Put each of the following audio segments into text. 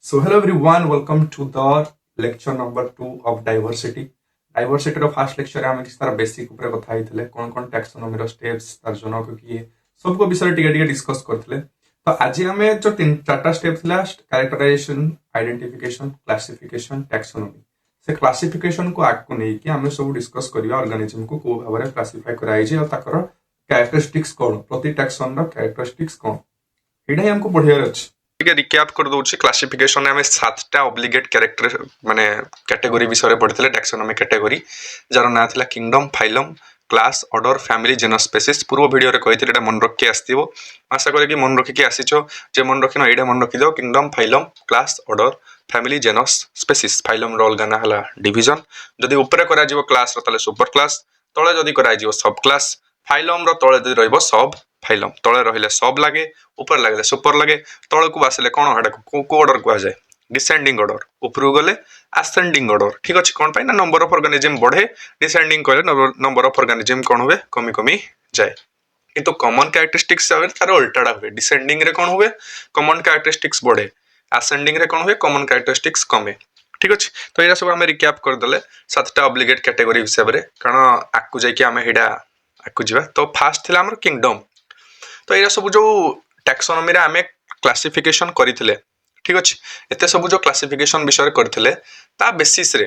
So hello everyone, welcome to the lecture number 2 of diversity. Diversity रो first lecture रे हम किस तरह बेसिक ऊपर କଥା ହେଇଥିଲେ कोन टैक्सोनॉमी रो स्टेप्स तार जनक किए सब को विषय टिके टिके डिस्कस करथिले। तो आज हमें जो तीन चारटा स्टेप थिला कैरेक्टराइजेशन, आइडेंटिफिकेशन, क्लासिफिकेशन, टैक्सोनॉमी से क्लासिफिकेशन को आग को नहीं कि हमें सब डिस्कस करिया ऑर्गेनिज्म को भाव में क्लासिफाई कराई जे और ताकर कैरेक्टरिस्टिक्स कोन प्रति टैक्सोन रो कैरेक्टरिस्टिक्स कोन एडा हमको पढियार अछि। ठीक है, रिकैप कर दउछि। क्लासिफिकेशन में हमें 7टा ऑब्लिगेट कैरेक्टर माने कैटेगरी विषय रे पढितले टैक्सोनॉमी कैटेगरी जार ना थिला kingdom, phylum, class, order, family, genus, species. पूर्व वीडियो रे कहितले एटा मन रखके आस्तिबो, आशा करे कि मन रखके आसीचो। जे मन रखिनो एटा मन रखि दो kingdom, phylum, class, order, family, genus, species. Phylum रो अलगा ना हला डिवीजन। जदी ऊपर करा जिवो क्लास रो तले सुपर क्लास, तळे जदी करा जिवो सब क्लास। फाइलम रो तळे जदी रहइबो सब फाइलम, तळे रहिले सब लागे, ऊपर लागले सुपर लागे, तळ को आसले कोन हडा को ऑर्डर को आ जाय डिसेंडिंग ऑर्डर, ऊपर गले असेंडिंग ऑर्डर। ठीक अछि, कोन पाई ना नंबर ऑफ ऑर्गेनिज्म बढ़े, डिसेंडिंग कले नंबर ऑफ ऑर्गेनिज्म कोन हुए कमी कमी जाय। किंतु कॉमन कैरेक्टरिस्टिक्स आवे तार उल्टाडा हुए। डिसेंडिंग रे कोन हुए कॉमन कैरेक्टरिस्टिक्स बढ़े, असेंडिंग रे कोन हुए कॉमन कैरेक्टरिस्टिक्स कमे। ठीक अछि, तो एरा सब हमें रिकैप कर दले 7टा ऑब्लिगेट कैटेगरी हिसाब रे, कारण आकु जाय कि हमें हेडा आकु जिबा। तो फास्ट थिला हमर किंगडम। तो एरा सब जो टैक्सोनॉमी रे हमें क्लासिफिकेशन करिथिले, ठीक अछि, एते सब जो क्लासिफिकेशन विषय करथिले ता बेसिस रे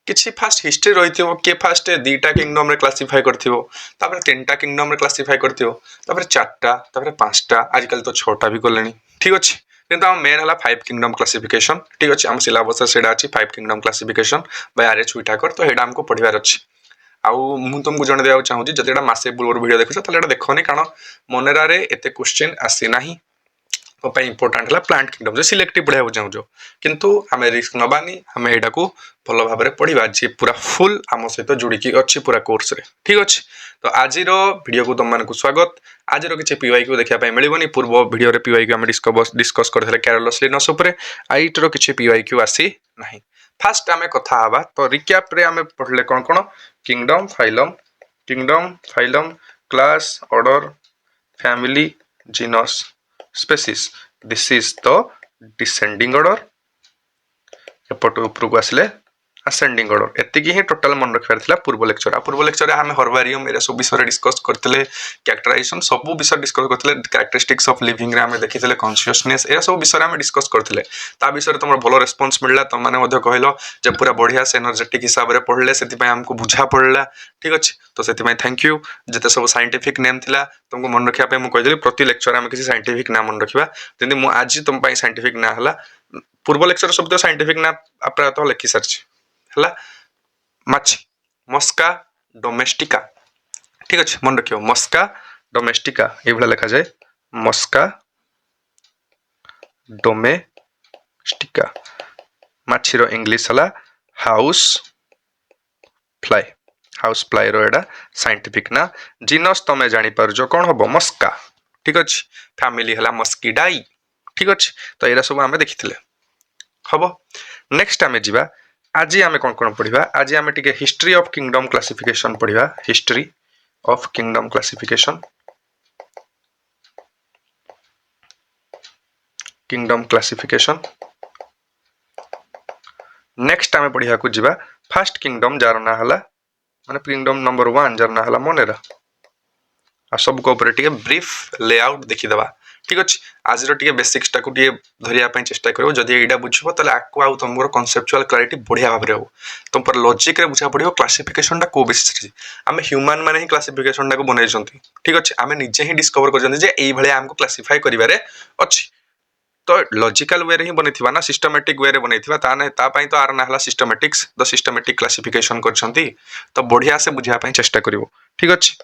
किछि फास्ट हिस्ट्री रहिथिबो के फास्ट 2टा किंगडम रे क्लासिफाई करथिबो, तापर 3टा किंगडम रे क्लासिफाई करथिबो, तापर 4टा, तापर 5टा, आजकल तो 6टा भी करलेनी। ठीक अछि, किंतु हम मेन हला 5 किंगडम क्लासिफिकेशन। ठीक अछि, हम सिलेबस रे सेडा अछि 5 किंगडम क्लासिफिकेशन बाय आर.एच. व्हिटाकर। तो हेडा हमको पढिबार अछि। आउ मु तुमको जण देबा चाहूची जति एटा मासे पूर्व वीडियो देखुछ तले एटा देखोनी, कारण मनरा रे एते क्वेश्चन आसी नाही। तो पे इंपोर्टेंट हला प्लांट किंगडम जो सिलेक्टिव पढाबो चाहूचो, किंतु हमें रिस्क नबानी, हमें एटा को भलो भाबरे पढिबा जे पूरा फुल आमो सहित जोडी की अछि पूरा कोर्स रे। ठीक अछि, तो आज रो वीडियो को तुम माने को स्वागत। आज रो किछि पीवाई को देखिया पय मिलिबोनी। पूर्व वीडियो रे पीवाई को हम डिस्कस करथले कैरोलस लिनस ऊपर, आइट रो किछि पीवाई को आसी नाही। फास्ट हमें कथा आबा तो रिकैप रे हमें पढले कोन कोन kingdom, phylum, class, order, family, genus, species. This is the descending order. एपट ऊपर को आसले असेंडिंग ऑर्डर। एतिकी ही टोटल मन रखिबार थिला पूर्व लेक्चर। पूर्व लेक्चर रे हमें हर्बारियम एरा सब विषय डिस्कस करथिले, कैरेक्टराइजेशन सब विषय डिस्कस करथिले, कैरेक्टरिस्टिक्स ऑफ लिविंग रे हमें देखिथिले, कॉन्शियसनेस एरा सब विषय हमें डिस्कस करथिले। ता विषय रे तमर भलो रिस्पांस मिलला, त माने मध्ये कहलो जे पूरा बढ़िया से एनर्जेटिक हिसाब रे पढले, सेति पय हमको बुझा पड़ला। ठीक अछि, तो सेति पय थैंक यू। जते सब साइंटिफिक नेम थिला तुमको मन रखिया पे मु कहिदली प्रति लेक्चर हमें किसी साइंटिफिक नाम मन रखिबा। जेंति मु आज तुम पय साइंटिफिक ना हला, पूर्व लेक्चर सब तो साइंटिफिक ना अपरा तो लिखि सरछि हला। माछी मस्का डोमेस्टिका। ठीक अछि, मन रखियो मस्का डोमेस्टिका ए भला लिखा जाय, मस्का डोमेस्टिका। माछी रो इंग्लिश हला हाउस फ्लाई। हाउस फ्लाई रो एडा साइंटिफिक ना। जीनस तमे जानि परजो कोन हबो मस्का। ठीक अछि, फैमिली हला मस्किडाई। ठीक अछि, तो एरा सब हमें देखिथिले हबो। नेक्स्ट हमें जिबा आज हमें कोन कोन पढिबा। आज हमें टिके हिस्ट्री ऑफ किंगडम क्लासिफिकेशन पढिबा। History of kingdom classification, kingdom classification. Next हमें पढिया को जिबा फर्स्ट किंगडम जार ना हला माने किंगडम नंबर 1 जार ना हला मोनेरा। आ सब को ऊपर टिके ब्रीफ लेआउट देखि दबा। ठीक अछि, आज रो टिके बेसिक्स टा को टिके धरिया पय चेष्टा करियो। जदी एडा बुझबो तले आकु आउ तमरो कांसेप्चुअल क्लैरिटी बढ़िया भाबरे हो। तुम पर लॉजिक रे बुझा पड़ियो क्लासिफिकेशन टा को बेसिस रे हमें ह्यूमन माने ही क्लासिफिकेशन टा को बनाई जंती। ठीक अछि, हमें निजे ही डिस्कवर कर जंती जे एई भले हमको क्लासिफाई करिबारे अछि। तो लॉजिकल वे रे ही बनेथिबा ना, सिस्टमैटिक वे रे बनेथिबा, ता नै ता पय तो आर ना हला सिस्टमैटिक्स द सिस्टमैटिक क्लासिफिकेशन करछंती। तो बढ़िया से बुझिया पय चेष्टा करिवो। ठीक अछि,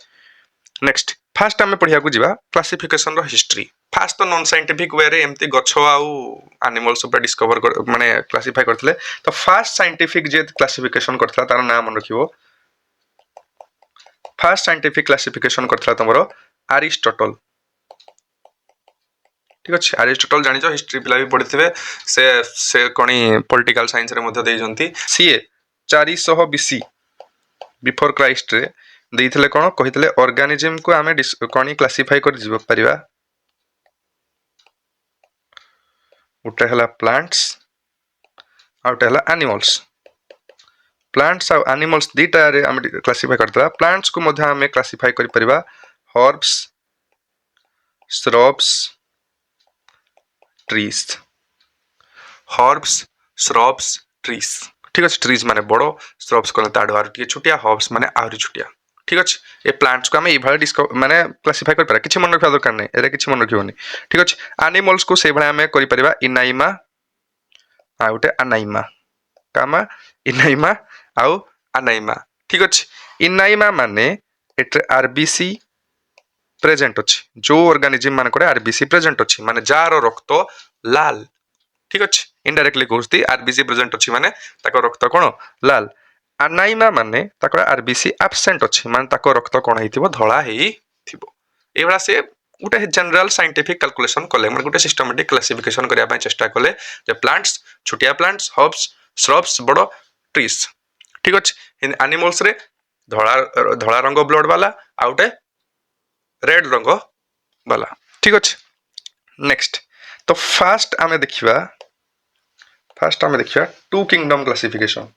नेक्स्ट फास्ट हमें पढिया को जिबा क्लासिफिकेशन रो हिस्ट्री। फास्ट तो नॉन साइंटिफिक वे रे एम्ति गछ आउ एनिमल्स ऊपर डिस्कवर कर माने क्लासिफाई करथिले। तो फास्ट साइंटिफिक जे क्लासिफिकेशन करथला तार नाम मन रखिबो। फास्ट साइंटिफिक क्लासिफिकेशन करथला तमरो एरिस्टोटल। ठीक अछि, एरिस्टोटल जानि जो हिस्ट्री पिला भी पढिथिबे, से कोनी पॉलिटिकल साइंस रे मध्ये देइ जंती। सीए 400 बीसी बिफोर क्राइस्ट रे देइथिले कोन कहिथिले ऑर्गेनिज्म को हमें कोनी क्लासिफाई कर जिवो परिबा। गोटे है प्लांट्स आ गोटे है एनिमल्स। प्लांट्स आ एनिमल्स दीटा रे आम क्लासिफाई करता। प्लांट्स को मध्य आम क्लासिफाई कर परिबा herbs, shrubs, trees. Herbs, shrubs, trees. ठीक अच्छे। ट्रीज माने बड़, श्रब्स कहले ताडू आर टिके छुटिया, हर्ब्स माने आहुरी छुटिया। ठीक अच्छे। ये प्लांट्स को आम ये माने क्लासिफाई कर पारा। किछि मन रखा दरकार नै, एरे किछि मन रखिबोनी। ठीक अच्छे। एनिमल्स को से भळे आम करि परिबा इनाइमा आ गोटे अनाइमा। कामा इनाइमा आउ अनाइमा। ठीक अच्छे। इनाइमा माने एट्रे आरबीसी प्रेजेंट अच्छी। जो ऑर्गेनिज्म मान को आरबीसी प्रेजेंट अच्छी माने जार रक्त लाल। ठीक अच्छे। इनडायरेक्टली कहूँ आरबीसी प्रेजेंट अच्छी माने ताको रक्त कौन लाल। अनाइमा माने ताको आरबीसी एब्सेंट अच्छी माने ताको रक्त कौन हेतिबो धला हेतिबो। एवला से गोटे जनरल साइंटिफिक कैलकुलेशन कले माने गोटे सिस्टमैटिक क्लासिफिकेशन करिया पय चेष्टा कले जे प्लांट्स छोटिया प्लांट्स, हर्ब्स, श्रब्स, बड़ ट्रीज। ठीक अच्छे। एनिमल्स रे धला धला रंग ब्लड वाला आउटे रेड रंग वाला। ठीक अच्छे। नेक्स्ट तो फास्ट आमे देखिबा two kingdom classification.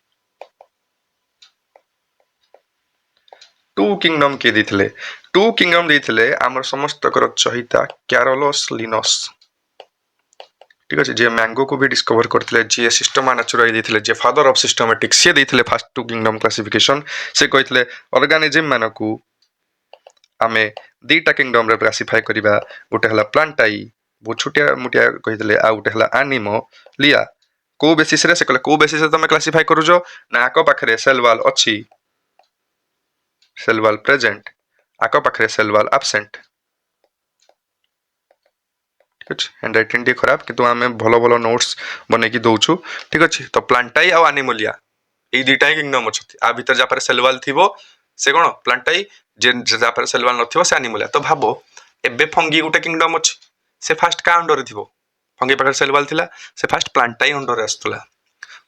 Two kingdom के देथिले? टू किंगडम देथिले हमर समस्त कर चहिता कैरोलस लिनस। ठीक अच्छे। जे मैंगो को भी डिस्कवर करथिले, जे सिस्टमा नेचुराई देथिले, जे फादर ऑफ सिस्टमैटिक से देथिले फास्ट टू किंगडम क्लासिफिकेशन। से कहिथिले ऑर्गेनिज्म मानकू आमे दीटा किंगडम रे क्लासिफाई करिबा। गोटे हला प्लांटाई बहुत छोटिया मुटिया कहिथिले, आ गोटे हला एनिमलिया। को बेसिस रे से कहले को बेसिस रे तमे क्लासिफाई करूजो ना आको पाखरे सेल वाल अछि, सेल वाल प्रेजेंट, आको पाखरे सेल वाल एब्सेंट। ठीक अछि। हैंड राइटिंग डी खराब किंतु आमे भलो भलो नोट्स बने की दोछु। ठीक अछि। तो प्लांटाई आ एनिमलिया ए दुईटा किंगडम अछि। आ भीतर जा पर सेल वाल थिबो से कोन प्लांटाई, जे जा पर सेल वाल नथिबो से एनिमलिया। तो भाबो एबे फंगी गोटे किंगडम अछि। से फास्ट का अंडर रे थिबो? फंगी पाखरे सेल वाल थिला, से फास्ट प्लांटाई अंडर रे आस्तला।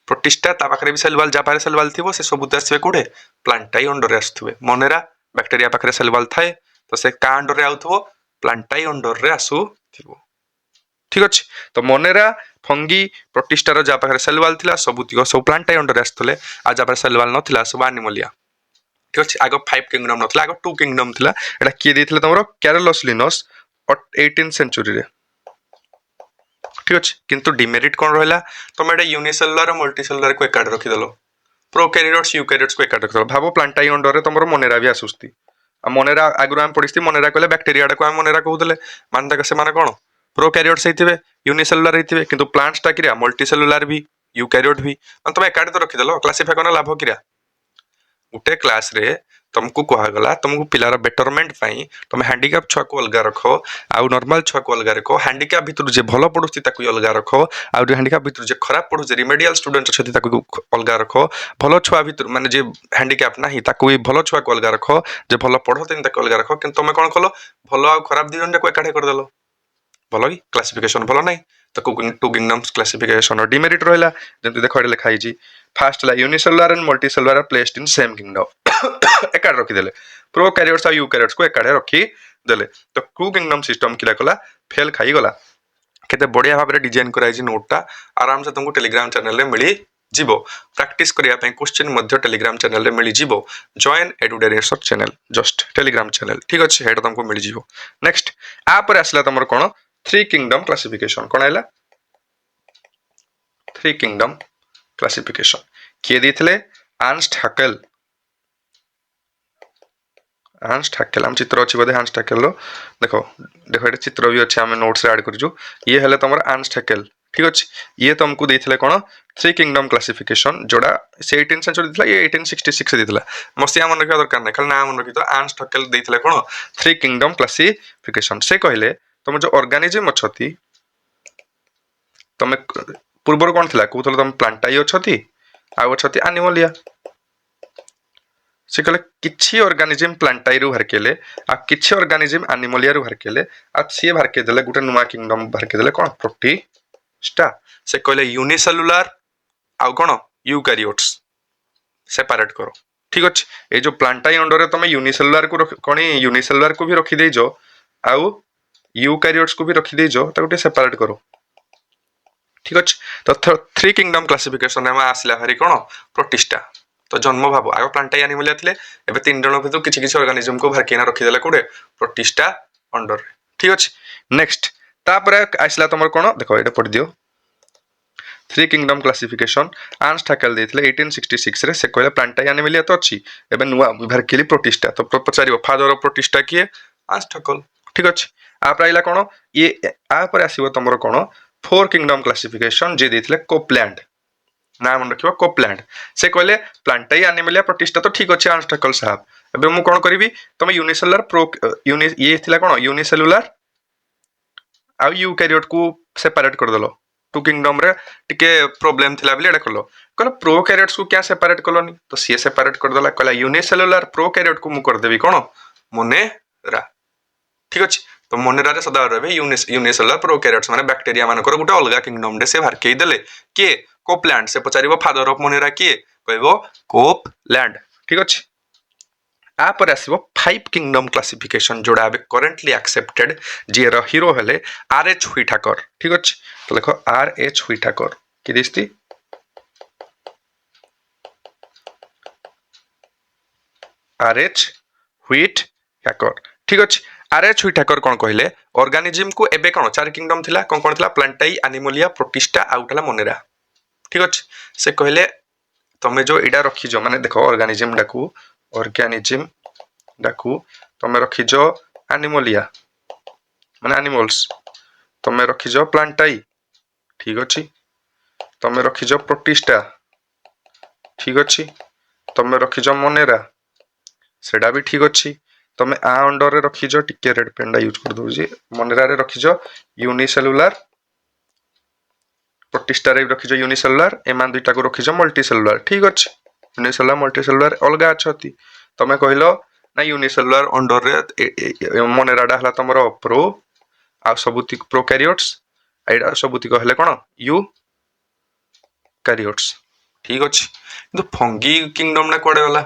प्रोटिस्टा ता पाखरे भी सेल वाल, जा पाखरे सेल वाल थिबो से सब आसबे कोडे प्लांटाई अंडर रे आस्तुबे। मोनेरा बैक्टीरिया पाखरे सेल वाल थाए तो से का अंडर रे आउथबो प्लांटाई अंडर रे आसु थिबो। ठीक अछि। तो मोनेरा, फंगी, प्रोटिस्टा रो जा पाखरे सेल वाल थिला सब प्लांटाई अंडर रे आस्तले, आ जा पाखरे सेल वाल नथिला सब एनिमलिया। ठीक अछि। आगो 5 किंगडम नथिला, आगो 2 किंगडम थिला। एटा के देथिले तमरो कैरोलस लिनस 18th सेंचुरी रे। ठीक अच्छे। किंतु डिमेरिट कौन रहा? तुम एटा यूनिसेलुलर और मल्टीसेलुलर को एकाड रखी देलो, प्रोकैरियोट्स यूकैरियोट्स को एकाड रखी देलो। भाबो प्लांटाई अंडर रे तमरो मोनेरा भी आसुस्ती। आ मोनेरा आगु हम पढिस्ती, मोनेरा कहले बैक्टीरिया को हम मोनेरा कहउतले, मान तक से माने कोन प्रोकैरियोट्स हेतिबे, यूनिसेलुलर हेतिबे, किंतु प्लांट्स ता किरा मल्टीसेलुलर भी, यूकैरियोट भी। तुम एकाड तो रखी देलो, क्लासिफाई करना लाभ किरा? गोटे क्लास रे तुमको कहा गला तुमको पिलार बेटरमेंट पाई तुम हैंडिकैप छुआ को अलगा रखो, आउ नॉर्मल छुआ को अलगा रखो। हैंडिकैप भितर जे भलो पढुची ताकू अलगा रखो, आउ जे हैंडिकैप भितर जे खराब पढुची रिमेडियल स्टूडेंट छथि ताकू अलगा रखो। भलो छुआ भितर माने जे हैंडिकैप नाही ताकू भी भलो छुआ को अलगा रखो, जे भलो पढोतेन ताकू अलगा रखो। किंतु तुम कोन कलो भलो आ खराब दी जन को एकाठे कर देलो, भलो ही क्लासिफिकेशन भलो नाही। तो टू किंगडम्स क्लासिफिकेशन और डिमेरिट रहला जेंतु देखो एले लिखा हिजी। फर्स्ट ला unicellular and multicellular are placed in same kingdom. एकाड रखी देले, प्रोकैरियोट्स और यूकैरियोट्स को एकाडे रखी देले। तो टू किंगडम सिस्टम किला कला फेल खाई गला। केते बढ़िया भाबरे डिजाइन कराई छि नोटटा, आराम से तुमको टेलीग्राम चैनल रे मिली जीवो। प्रैक्टिस करिया पे क्वेश्चन मध्य टेलीग्राम चैनल रे मिली जीवो। जॉइन एडुडे research channel, just telegram channel. ठीक अछि, हेड तुमको मिली जीवो। नेक्स्ट आ पर आसला तमर कोन थ्री किंगडम क्लासिफिकेशन। कोन आइला थ्री किंगडम क्लासिफिकेशन किए देथिले? Ernst Haeckel. अर्नस्ट हैकेल हम चित्र अछि बदे अर्नस्ट हैकेल रो देखो देखो एटा चित्र भी अछि, हम नोट्स रे ऐड करजु। ये हेले तमर अर्नस्ट हैकेल। ठीक अछि। ये तुमको देथिले कोन थ्री किंगडम क्लासिफिकेशन, जोड़ा से 18th सेंचुरी दिथला, ये 1866 से दिथला। मसिया मन रखिया दरकार नै, खाली नाम मन रखि। तो अर्नस्ट हैकेल देथिले कोन थ्री किंगडम क्लासिफिकेशन। से कहले तुम जो ऑर्गेनिज्म अछती तमे पूर्वर कोन थिला कहउतले तुम प्लांटाई अछती आ अछती एनिमलिया। से कहले किछि ऑर्गेनिज्म प्लांटाई रु हरकेले आ किछि ऑर्गेनिज्म एनिमलिया रु हरकेले, आ से हरके देले गुटे नुवा किंगडम हरके देले कोन प्रोटिस्टा। से कहले यूनिसेलुलर आ कोन यूकैरियोट्स सेपरेट करो। ठीक अछि। ए जो प्लांटाई अंडर रे तमे यूनिसेलुलर को कोनी यूनिसेलुलर को भी रखी देजो, आउ यूकैरियोट्स को भी रखी देजो, ताकू सेपरेट करो। ठीक अच्छे। तो थ्री किंगडम क्लासिफिकेशन में आसला भारी कौन प्रोटिस्टा। तो जन्म भाव आग प्लांटाई एनिमलिया थे एवं 3 जन भर किसी किसी ऑर्गेनिज्म को भरकिना रखीदे कौटे प्रोटिस्टा अंडर। ठीक अच्छे। नेक्स्ट तापर आसला तुम कौन देख ये पढ़ दियो थ्री किंगडम क्लासिफिकेशन आर्न्स ठाकेल देते 1866 रे से कहले प्लांटाई एनिमलिया तो अच्छी एवं नुआ भरकिली प्रोटिस्टा। तो पचार फादर ऑफ प्रोटिस्टा किए आर्न्स ठाकेल। ठीक अच्छे। आप आइला कौन ये आपर आसो तुम कौन फोर किंगडम क्लासिफिकेशन जे देते कोपलैंड ना मन रखियो कोपलैंड से कहले प्लांटाई एनिमलिया प्रोटिस्टा तो ठीक अच्छे आर्न्स ठाकेल साहब एबे मु कौन करी तुम यूनिसेलुलर प्रो ये थिला कौन यूनिसेलुलर आ यूकैरियोट को सेपरेट करदेल टू किंगडम रे टिके प्रोब्लेम थिला बिले एडा करलो कहला प्रोकैरियोट्स को क्या सेपरेट करलोनी तो सी सेपरेट करदेला कहला यूनिसेलुलर प्रोकैरियोट को मु कर देबी कोन मोनेरा। ठीक अछि। तो मोनेरा रे सदा रहबे यूनिसेलुलर प्रोकैरियोट्स माने बैक्टीरिया मानकर गुटे अलगा किंगडम रे से भारके देले के कोपलैंड से पचारिबो फादर ऑफ मोनेरा किए कहबो कोपलैंड। ठीक अछि। आपर आसो फाइव किंगडम क्लासिफिकेशन जोड़ा अब करेंटली एक्सेप्टेड जी हीरो हेले आर एच व्हिटाकर। ठीक अच्छे। तो देखो आर एच व्हिटाकर कि दिसती आर एच व्हिटाकर। ठीक अच्छे। आर एच व्हिटाकर कौन कहले ऑर्गेनिज्म को एबे कौन चार किंगडम थिला कौन कौन थिला प्लांटाई एनिमलिया प्रोटिस्टा आउटला मोनेरा। ठीक अच्छे। से कहले तमे जो इडा रखी जो माने देखो ऑर्गेनिज्म डाकू तमे रखिज एनिमलिया माने एनिमल्स तमे रखिज प्लांटाई। ठीक अच्छे। तमे रखिज प्रोटिस्टा। ठीक अच्छे। तमे रखिज मोनेरा सेडा भी ठीक अच्छे। तमे आ अंडर रे रखिज टिके रेड पेन यूज कर दोजी मोनेरा रे रखिज यूनिसेलुलर प्रोटिस्टा रे रखिज यूनिसेलुलर एमान दुईटा को रखिज मल्टीसेलुलर। ठीक अच्छे। यूनिसेलुलर मल्टीसेलुलर अलगा अच्छी तमे कहलो ना यूनिसेलुलर अंडर रे मोनेराडा हला तमरो प्रो आ सबुति प्रोकैरियोट्स एडा सबुति कहले कोन यू कैरियोट्स। ठीक अछि। किंतु फंगी किंगडम ना कोडे वाला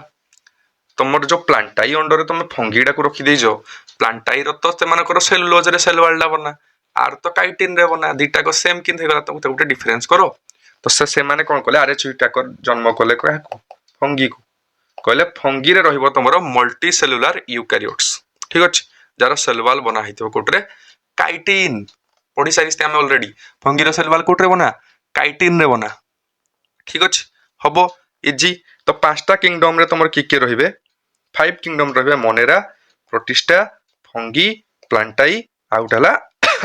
तमर जो प्लांटाई अंडर रे तमे फंगीडा को रखी देजो प्लांटाई रो तो से मानकर सेलुलोज रे सेल वालडा बना आर तो काइटिन रे बना दीटा को सेम किन गला तो गुटे डिफरेंस करो तो से माने कोन कहले आरे चुईटा कर जन्म कले को फंगी को कहले फंगी रे रहइबो तमरो मल्टी सेलुलर यूकैरियोट्स। ठीक अछि। जार सेल वाल बना हितो कोटरे काइटिन पढ़ी सारिस्ते हम ऑलरेडी फंगी रो सेल वाल कोटरे बना काइटिन रे बना। ठीक अछि। हबो इजी। तो पांचटा किंगडम रे तमर की रहिबे फाइव किंगडम रहिबे मोनेरा प्रोटिस्टा फंगी प्लांटाई आउटला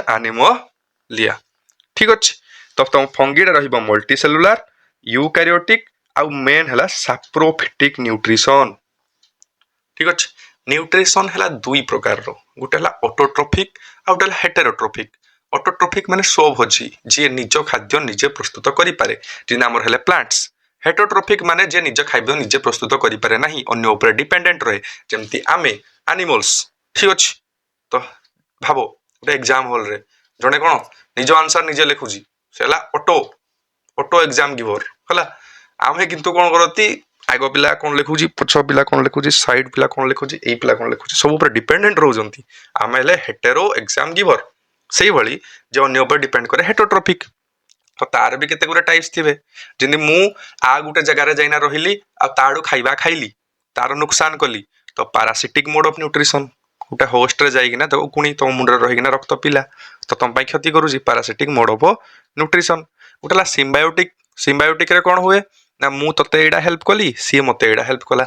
एनिमलिया। ठीक अछि। तो तुम फंगी रे रहिबो मल्टी सेलुलर यूकैरियोटिक आउ मेन हला सैप्रोफिटिक न्यूट्रिशन। ठीक अछि। न्यूट्रिशन हला दुई प्रकार रो गुटे हला ऑटोट्रोफिक आउ हला हेटेरोट्रोफिक। ऑटोट्रोफिक माने स्वभोजी जे निज खाद्य निजे प्रस्तुत करि पारे जे नाम हेले प्लांट्स। हेटेरोट्रोफिक माने जे निज खाद्य निजे प्रस्तुत करि पारे नाही अन्य ऊपर डिपेंडेंट रहे जेमति आमे एनिमल्स। ठीक अछि। तो भाबो गुटे एग्जाम हॉल रे जने कोन निज आंसर निजे लिखुजी सेला ऑटो एग्जाम गिवर हला आमे किंतु कोन करती आग पिला कोन लिखुजी पछ पिला कोन लिखुजी साइड पिला कोन लिखुजी ए पिला कोन लिखुजी सब ऊपर डिपेंडेंट रहउजंती आमे ले हेटेरो एग्जाम गिवर सेही भली जे अन्य ऊपर डिपेंड करे हेटेरोट्रोफिक। तो तार भी केते गुरे टाइप्स थिबे जिनि मु आ गुटे जगह रे जाइना रहिली आ ताडू खाइबा खाइली तार नुकसान कली तो parasitic mode of nutrition Gute host रे जाइगिना तो कुणी तो मुंड रे रहिगिना रक्त पिला तो तम पाई क्षति करूजी पैरासिटिक मोड ऑफ न्यूट्रिशन। गुटेला सिम्बायोटिक रे कोन हुए ना मु तते एडा हेल्प कली सी मते एडा हेल्प कला।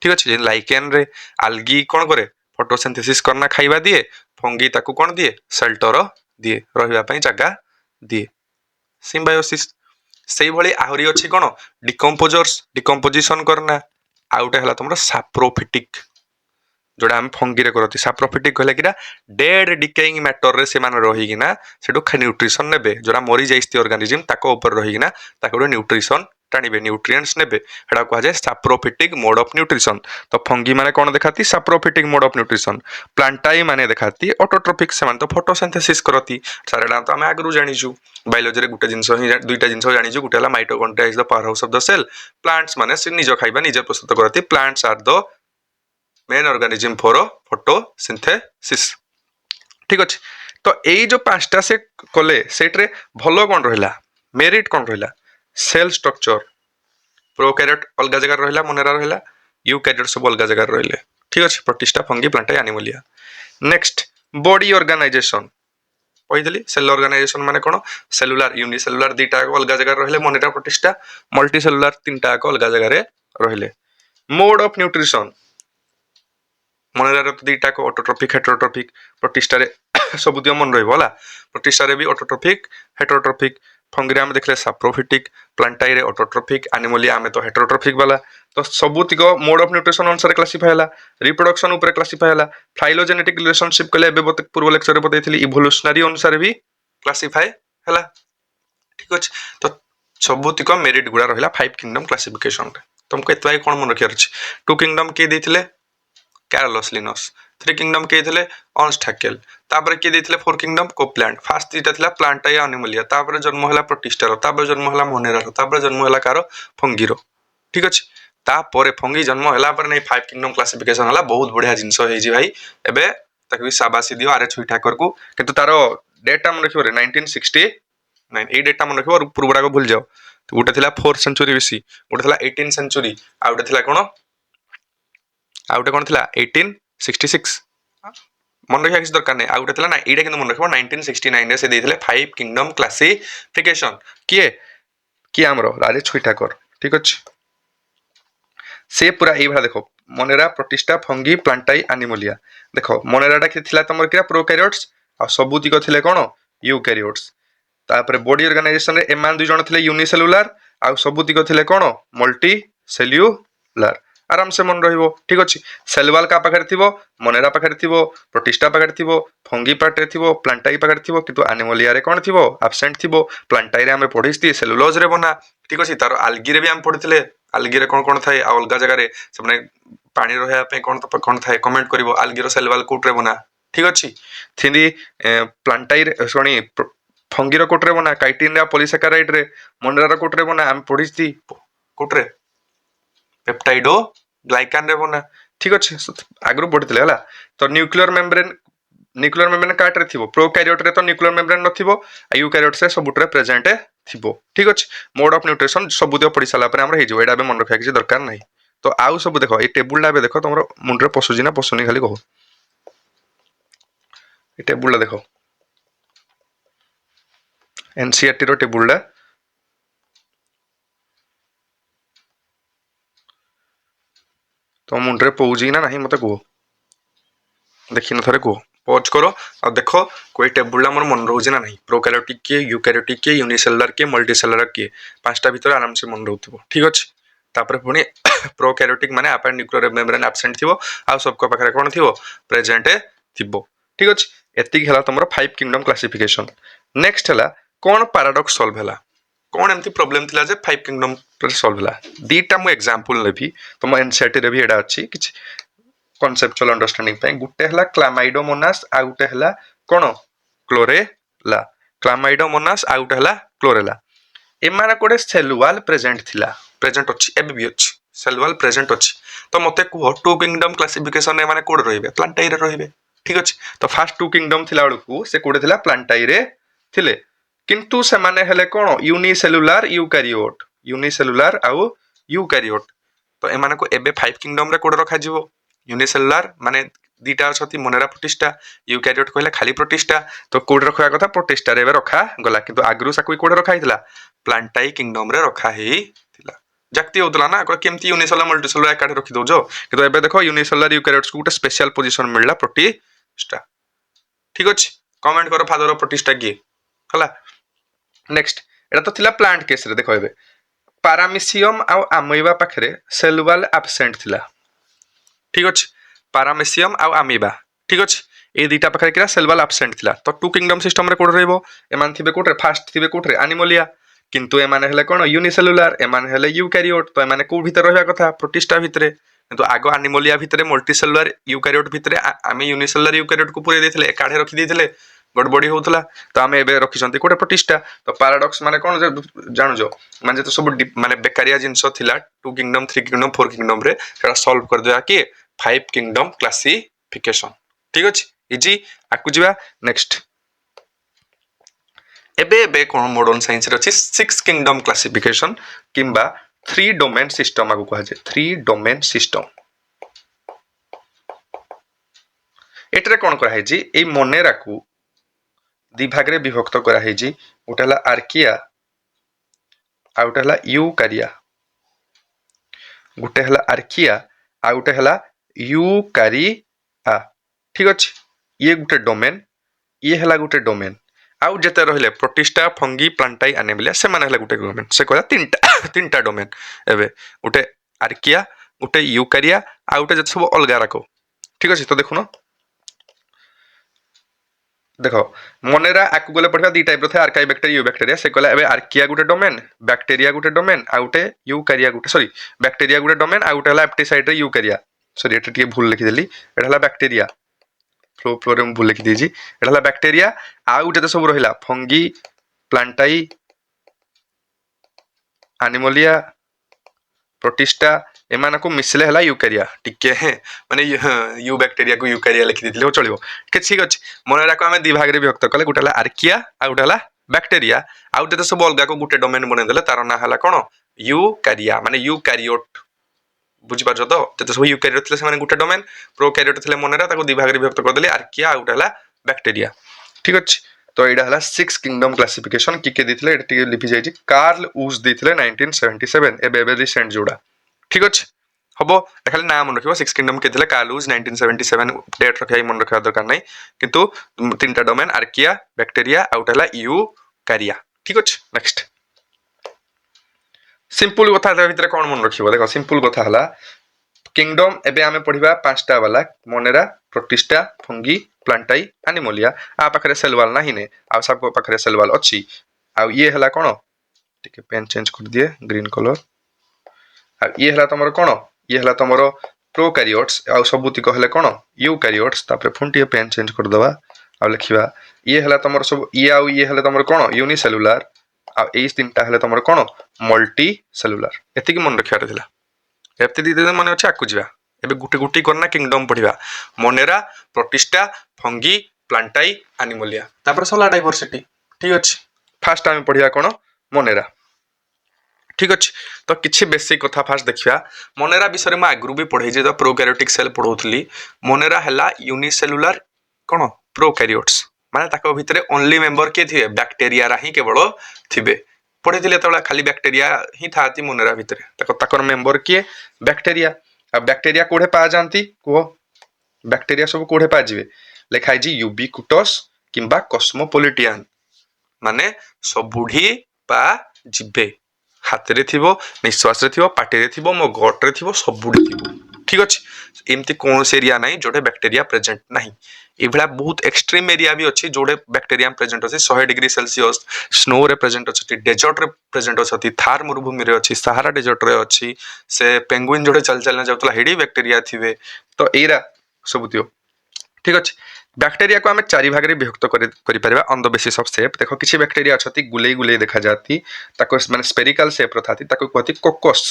ठीक अछि। लाइकेन रे आल्गी कोन करे फोटोसिंथेसिस करना खाइबा दिए फंगी ताकू कोन दिए शेल्टर दिए रहिबा पई जगह दिए सिम्बायोसिस। सेही भली आहुरी अछि कोन डिकम्पोजिशन करना आउटे हला तमरो सैप्रोफिटिक जोड़ा हम फंगी रे करती सैप्रोफिटिक कहले किरा डेड डिकेइंग मैटर रे से मान रहिगिना सेडो न्यूट्रिशन नेबे जोड़ा मरि जाइस्ती ऑर्गेनिज्म ताको ऊपर रहिगिना ताको न्यूट्रिशन टाणिबे न्यूट्रिएंट्स नेबे हेडा को जाय सैप्रोफिटिक मोड ऑफ न्यूट्रिशन। तो फंगी माने कोन देखाती saprophytic mode of nutrition Plantae माने देखाती ऑटोट्रोफिक से मान तो फोटोसिंथेसिस करती सारेडा तो हम आगरु जानिजु बायोलॉजी रे गुटे जिंस ही दुईटा जिंस जानिजु गुटे हला mitochondria is the power house of the cell plants माने से निज खाइबा निजे प्रस्तुत करती plants are the main organism for photosynthesis. ठीक अछि। तो एई जो पांचटा से कले सेट्रे भलो कौन रहिला मेरिट कौन रहिला सेल स्ट्रक्चर प्रोकैरियोट अलग जगह रहिला मोनेरा रहिला यूकैरियोट सब अलग जगह रहिले ठीक अछि Protista Fungi Plantae Animalia next body organization कही सेल ऑर्गेनाइजेशन माने कोन सेलुलर यूनिसेलुलर दीटा अलग जगह रहिले मोनेरा प्रोटिस्टा मल्टी सेलुलर तीनटा अलग जगह रे रहिले मोड ऑफ न्यूट्रिशन मोनेरा दीटा को ऑटोट्रोफिक हेटेरोट्रोफिक प्रोटिस्टा रे सब दियो मन रहइबो होला प्रोटिस्टा रे भी ऑटोट्रोफिक हेटेरोट्रोफिक फंगीरे आम देखले साप्रोफिटिक प्लांटाई रे ऑटोट्रोफिक एनिमलिया आमे तो हेटेरोट्रोफिक वाला तो सबुतिक मोड ऑफ न्यूट्रिशन अनुसार क्लासिफाई होला रिप्रोडक्शन ऊपर क्लासिफाई होला फाइलोजेनेटिक रिलेशनशिप कले एबे पूर्व लेक्चर रे बतैथिली इवोल्यूशनरी अनुसार भी क्लासिफाई होला ठीक अछि तो सबुतिक मेरिट गुडा रहिला 5 किंगडम क्लासिफिकेशन रे तुमको एतवाई कोन मन रखियार अछि 2 किंगडम के देथिले कैरोलस लिनस 3 किंगडम के देथिले ऑन्स ठैकेल तापर के देथिले 4 किंगडम कोप्लांट फास्ट दिटा थिला प्लांटा या एनिमलिया तापर जन्म होला प्रोटिस्टा रो तापर जन्म होला मोनेरा रो तापर जन्म होला कारो फंगी रो ठीक अछि तापर फंगी जन्म होला पर नै 5 किंगडम क्लासिफिकेशन होला बहुत बढ़िया जिंस हे जी भाई एबे तक भी शाबाशी दियो आरे छुई ठाकर को किंतु तारो डेटा मन रखियो रे 1969 ए डेटा मन रखियो और पूर्वडा को भूल जाओ तो गोटे थिला 4th सेंचुरी बीसी गोटे थिला 18th सेंचुरी आ गोटे थिला कोन आ गोटे कोन थिला 1866 मन रखिया किसी दरकार नै आ गोटे थिला ना एडा किंतु मन रखियो 1969 रे से देथिले 5 किंगडम क्लासिफिकेशन किए हमरो राजे छुई ठाकर ठीक अछि से पूरा ए भा देखो Monera Protista Fungi Plantae Animalia देखो मोनेराटा के थिला तमर किरा प्रोकैरियोट्स आ सबुतिक थिले कोन यूकैरियोट्स तापर बॉडी ऑर्गेनाइजेशन रे एमान दुई जण थिले यूनिसेलुलर आ सबुतिक थिले कोन मल्टी सेल्युलर आराम से मन रहिबो ठीक अछि सेल वॉल का पाखरे थिबो मोनेरा पाखरे थिबो प्रोटिस्टा पाखरे थिबो फंगी पार्ट रे थिबो प्लांटाई पाखरे थिबो किंतु एनिमलिया रे कोन थिबो एब्सेंट थिबो प्लांटाई रे हमें पढिस्ती सेलुलोज रे बना ठीक अछि तारो आल्गी रे भी हम पढिथिले आल्गी रे कोन कोन थाए आ अलगा जगह रे सबने पानी रहया पे कोन थाए कमेंट करिवो आल्गी रो सेल वॉल कोट रे बना ठीक अछि थिंदी प्लांटाई रे सोनी फंगी रो कोट रे बना काइटिन रे पॉलीसैकेराइड रे मोनेरा रो कोट रे बना हम पढिस्ती कोट रे पेप्टाइडो ग्लाइकान रे बना ठीक अछि आगरो पढिथिले हला तो न्यूक्लियर मेम्ब्रेन काट रे थिबो प्रोकैरियोट रे तो न्यूक्लियर मेम्ब्रेन नथिबो आ यूकैरियोट से सबुट रे प्रेजेंट थिबो ठीक अछि मोड ऑफ न्यूट्रिशन सब दियो पढि साला पर हमरा हे जो एडा बे मन रखा किसी दरकार नाही तो आउ सब देखो ए टेबुल ला बे देखो तमरो मुंड रे पसुजी ना पसुनी खाली कहो ए टेबुल ला देखो एनसीईआरटी रो टेबुल ला तो मुंडरे पौजी ना नहीं मते को देखि न थरे को पॉज करो और देखो कोई टेबुल ला मोर मन रहउजे ना नहीं प्रोकैरियोटिक के यूकैरियोटिक के यूनिसेलुलर के मल्टीसेलुलर के पांचटा भीतर आराम से मन रहउथिबो ठीक अछि तापर पुनी प्रोकैरियोटिक माने आपन न्यूक्लियर मेम्ब्रेन एब्सेंट थिबो आ सबको पाखरे कोन थिबो प्रेजेंट थिबो ठीक अछि एति हला तमरो 5 किंगडम क्लासिफिकेशन नेक्स्ट हला कोन पैराडॉक्स सॉल्व हला कोन एमती प्रॉब्लम थिला जे 5 किंगडम पर सॉल्व हला दीटा मु एग्जांपल लेबी तो म एनसीईआरटी रे भी एडा अछि किछ कॉन्सेप्चुअल अंडरस्टैंडिंग पे गुटे हला क्लामाइडोमोनास आ गुटे हला कोन क्लोरेला क्लामाइडोमोनास आ गुटे हला क्लोरेला एमाना कोडे सेल वॉल प्रेजेंट थिला प्रेजेंट अछि एबे भी अछि सेल वॉल प्रेजेंट अछि तो मते को 2 किंगडम क्लासिफिकेशन रे माने कोड रहिबे प्लांटाई रे रहिबे ठीक अछि तो फर्स्ट 2 किंगडम थिला बळकू से कोडे थिला प्लांटाई रे थिले किंतु से माने हेले कोन यूनिसेलुलर आउ यूकैरियोट तो एमाने को एबे 5 किंगडम रे कोड रखा जिवो यूनिसेलुलर माने दीटा छथि मोनेरा प्रोटिस्टा यूकैरियोट कहले खाली प्रोटिस्टा तो कोड रखा कथा प्रोटिस्टा रे रखा गला किंतु आगरु साकु कोड रखा हितला प्लांटाई किंगडम रे रखा हे थिला जक्ति होतला ना केमती यूनिसेलुलर मल्टीसेलुलर एकाडे रखि दोजो किंतु एबे देखो यूनिसेलुलर यूकैरियोट्स को गुटे स्पेशल पोजीशन मिलला प्रोटिस्टा ठीक अछि कमेंट करो फादर ऑफ प्रोटिस्टा की हला नेक्स्ट एटा तो थिला प्लांट केस रे देखो एबे पारामीशियम आ अमीबा पाखरे सेल वॉल एब्सेंट थिला ठीक अछि पारामीशियम आ अमीबा ठीक अछि ए दीटा पाखरे किरा सेल वॉल एब्सेंट थिला तो 2 किंगडम सिस्टम रे कोड रहइबो एमान थिबे कोड रे फास्ट थिबे कोड रे एनिमलिया किंतु एमाने हेले कोन यूनिसेलुलर एमाने हेले यूकैरियोट तो एमाने को भीतर रहया कथा प्रोटिस्टा भितरे किंतु आगो एनिमलिया भितरे मल्टीसेलुलर यूकैरियोट भितरे आमे यूनिसेलुलर यूकैरियोट को पुरे देथिले काढे रखि देथिले गड़बड़ी होतला तो आमे एबे रखिसंती कोटे प्रोटिस्टा तो पैराडॉक्स माने कोन जानु जो माने तो सब माने बेकारिया जिंस थिला 2 किंगडम 3 किंगडम 4 किंगडम रे सेटा सॉल्व कर दिया कि 5 किंगडम क्लासिफिकेशन ठीक अछि इजी आकु जिबा नेक्स्ट एबे एबे कोन मॉडर्न साइंस रे अछि 6 किंगडम क्लासिफिकेशन किंबा 3 डोमेन सिस्टम आगु कहा जाय 3 डोमेन सिस्टम एटरे कोन करा है जी ए मोनेरा को दि भाग रे विभक्त करा है जी गोटे हला आर्किया आ गोटे हला यूकारिया गोटे हला आर्किया आ गोटे हला यूकारिया ठीक अछि ये गोटे डोमेन ये हला गोटे डोमेन आउ जेते रहिले प्रोटिस्टा फंगी प्लांटाई एनिमलिया से माने हला गोटे डोमेन से कहला तीनटा तीनटा डोमेन एबे गोटे आर्किया गोटे यूकारिया आ गोटे जते सब अलगा राको ठीक अछि तो देखुनो देखो मोनेरा आकु गले पढ़वा दी टाइप रो थे आर्काई बैक्टीरिया यू बैक्टीरिया से कहला एबे आर्किया गोटे डोमेन बैक्टीरिया गोटे डोमेन आ गोटे यूकारिया गोटे सॉरी बैक्टीरिया गोटे डोमेन आ गोटे हला एप्टिसाइड रे यूकारिया सॉरी एटा टिके भूल लिखि देली एटा हला बैक्टीरिया फ्लो फ्लो रे भूल लिखि दीजी एटा हला बैक्टीरिया आ गोटे तो सब रहिला फंगी प्लांटाई एनिमलिया प्रोटिस्टा एमानकु मिसले हला यूकारिया टिके है माने यू बैक्टीरिया को यूकारिया लिखि दिले हो चलिबो ठीक अछि मोनेरा को हमें दि भाग रे विभक्त कले गोटे हला आर्किया आ गोटे हला बैक्टीरिया आ गोटे सब अलगा को गोटे डोमेन बने देले तार ना हला कोन यूकारिया माने यूकारियोट बुझि पाछो तो जते सब यूकारियोट थिले से माने गोटे डोमेन प्रोकारियोट थिले मोनेरा ताको दि भाग रे विभक्त कर देले आर्किया आ गोटे हला बैक्टीरिया ठीक अछि तो एडा हला 6 किंगडम क्लासिफिकेशन के दिथिले एटा टिके लिखि जाय छी कार्ल ऊज दिथिले 1977 एबे रिसेंट जोडा ठीक अछि हबो खाली नाम मन रखिबो 6 किंगडम के दिले कार्ल ऊज 1977 डेट रखाई मन रखा दरकार नै किंतु तीनटा डोमेन आर्किया बैक्टीरिया आउटला यूकारिया ठीक अछि नेक्स्ट सिंपल कथा भीतर कोन मन रखिबो देखो सिंपल कथा हला किंगडम एबे आमे पढिबा पांचटा वाला Monera Protista Fungi Plantae Animalia आ पाखरे सेलवाल नाही ने आ सब पाखरे सेलवाल अछि आ ये हला कोन टिके पेन चेंज कर दिए ग्रीन कलर आ ये हला तमरो कोन ये हला तमरो प्रोकैरियोट्स आ सबुति कहले कोन यूकैरियोट्स तापर फुंटी पेन चेंज कर दवा आ लिखिबा ये हला तमरो सब ये आ ये हला तमरो कोन यूनिसेलुलर आ ए तीनटा हले तमरो कोन मल्टी सेलुलर एति की मन रखिया रहला एप्ते दी दे माने अछि आकु जिबा एबे गुटी गुटी करना किंगडम पढिबा Monera Protista Fungi Plantae Animalia तापर सला डाइवर्सिटी ठीक अछि फास्ट आमे पढिया कोन मोनेरा ठीक अछि तो किछि बेसिक कथा फास्ट देखिया मोनेरा विषय में आगरु भी पढै जे तो प्रोकैरियोटिक सेल पढौतली मोनेरा हला यूनिसेलुलर कोन प्रोकैरियोट्स माने ताको भितरे ओनली मेंबर के थिए बैक्टीरिया रा ही केवल थिबे पढे थिले तळा खाली बैक्टीरिया ही थाती मोनेरा भितरे ताको ताकर मेंबर के बैक्टीरिया अब बैक्टीरिया कोठे पा जानती को बैक्टीरिया सब कोठे पा जिवे लेखाइ जी यूबिक्विटस किंबा कॉस्मोपोलिटियन माने सबुढी पा जिबे हाथ रे थिबो निश्वास रे थिबो पाटी रे थिबो मो गट रे थिबो सबुढी थिबो ठीक अछि एमती कोन एरिया नाही जोटे बैक्टीरिया प्रेजेंट नाही एभला बहुत एक्सट्रीम एरिया भी अछि जोटे बैक्टीरिया प्रेजेंट अछि 100 डिग्री सेल्सियस स्नो रे प्रेजेंट अछि डेजर्ट रे प्रेजेंट अछि थार मरुभूमि रे अछि सहारा डेजर्ट रे अछि से पेंगुइन जोटे चल चलना जाउतला हेडी बैक्टीरिया थिबे तो एरा सब दियो ठीक अछि बैक्टीरिया को हमें चारि भाग रे विभक्त करि परबा on the basis of shape देखो किछि बैक्टीरिया अछती गुलेई गुलेई देखा जाती ताको माने स्फेरिकल शेप रथाती ताको कहती कोकोस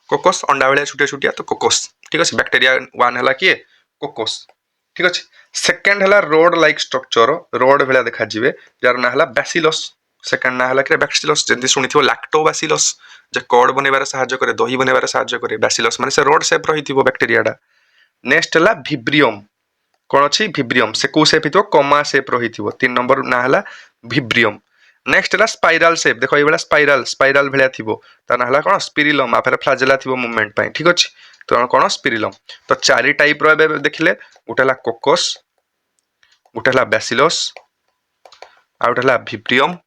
कोकोस अंडा वाला छुटिया छुटिया तो कोकोस ठीक अछि बैक्टीरिया 1 हला के कोकोस ठीक अछि सेकंड हला रोड लाइक स्ट्रक्चर रोड भेला देखा जिवे जार ना हला बैसिलस सेकंड ना हला के बैक्टीरियस जंती सुनिथिबो लैक्टोबैसिलस जे कॉर्ड बनेबारे सहायता करे दही बनेबारे सहायता करे बैसिलस माने से रोड शेप रहिथिबो बैक्टीरिया डा नेक्स्ट हला विब्रियम कोन अछि विब्रियम से को शेप हितो कॉमा शेप रहिथिबो 3 नंबर ना हला विब्रियम नेक्स्ट हला स्पाइरल शेप देखो एबला स्पाइरल स्पाइरल भेला थिबो ता ना हला कोन स्पिरिलम आ फेर फ्लैजेला थिबो मूवमेंट पई ठीक अछि तो कोन स्पिरिलम तो चारि टाइप रो बे देखिले गोटे हला कोकोस गोटे हला बैसिलस आ गोटे हला विब्रियम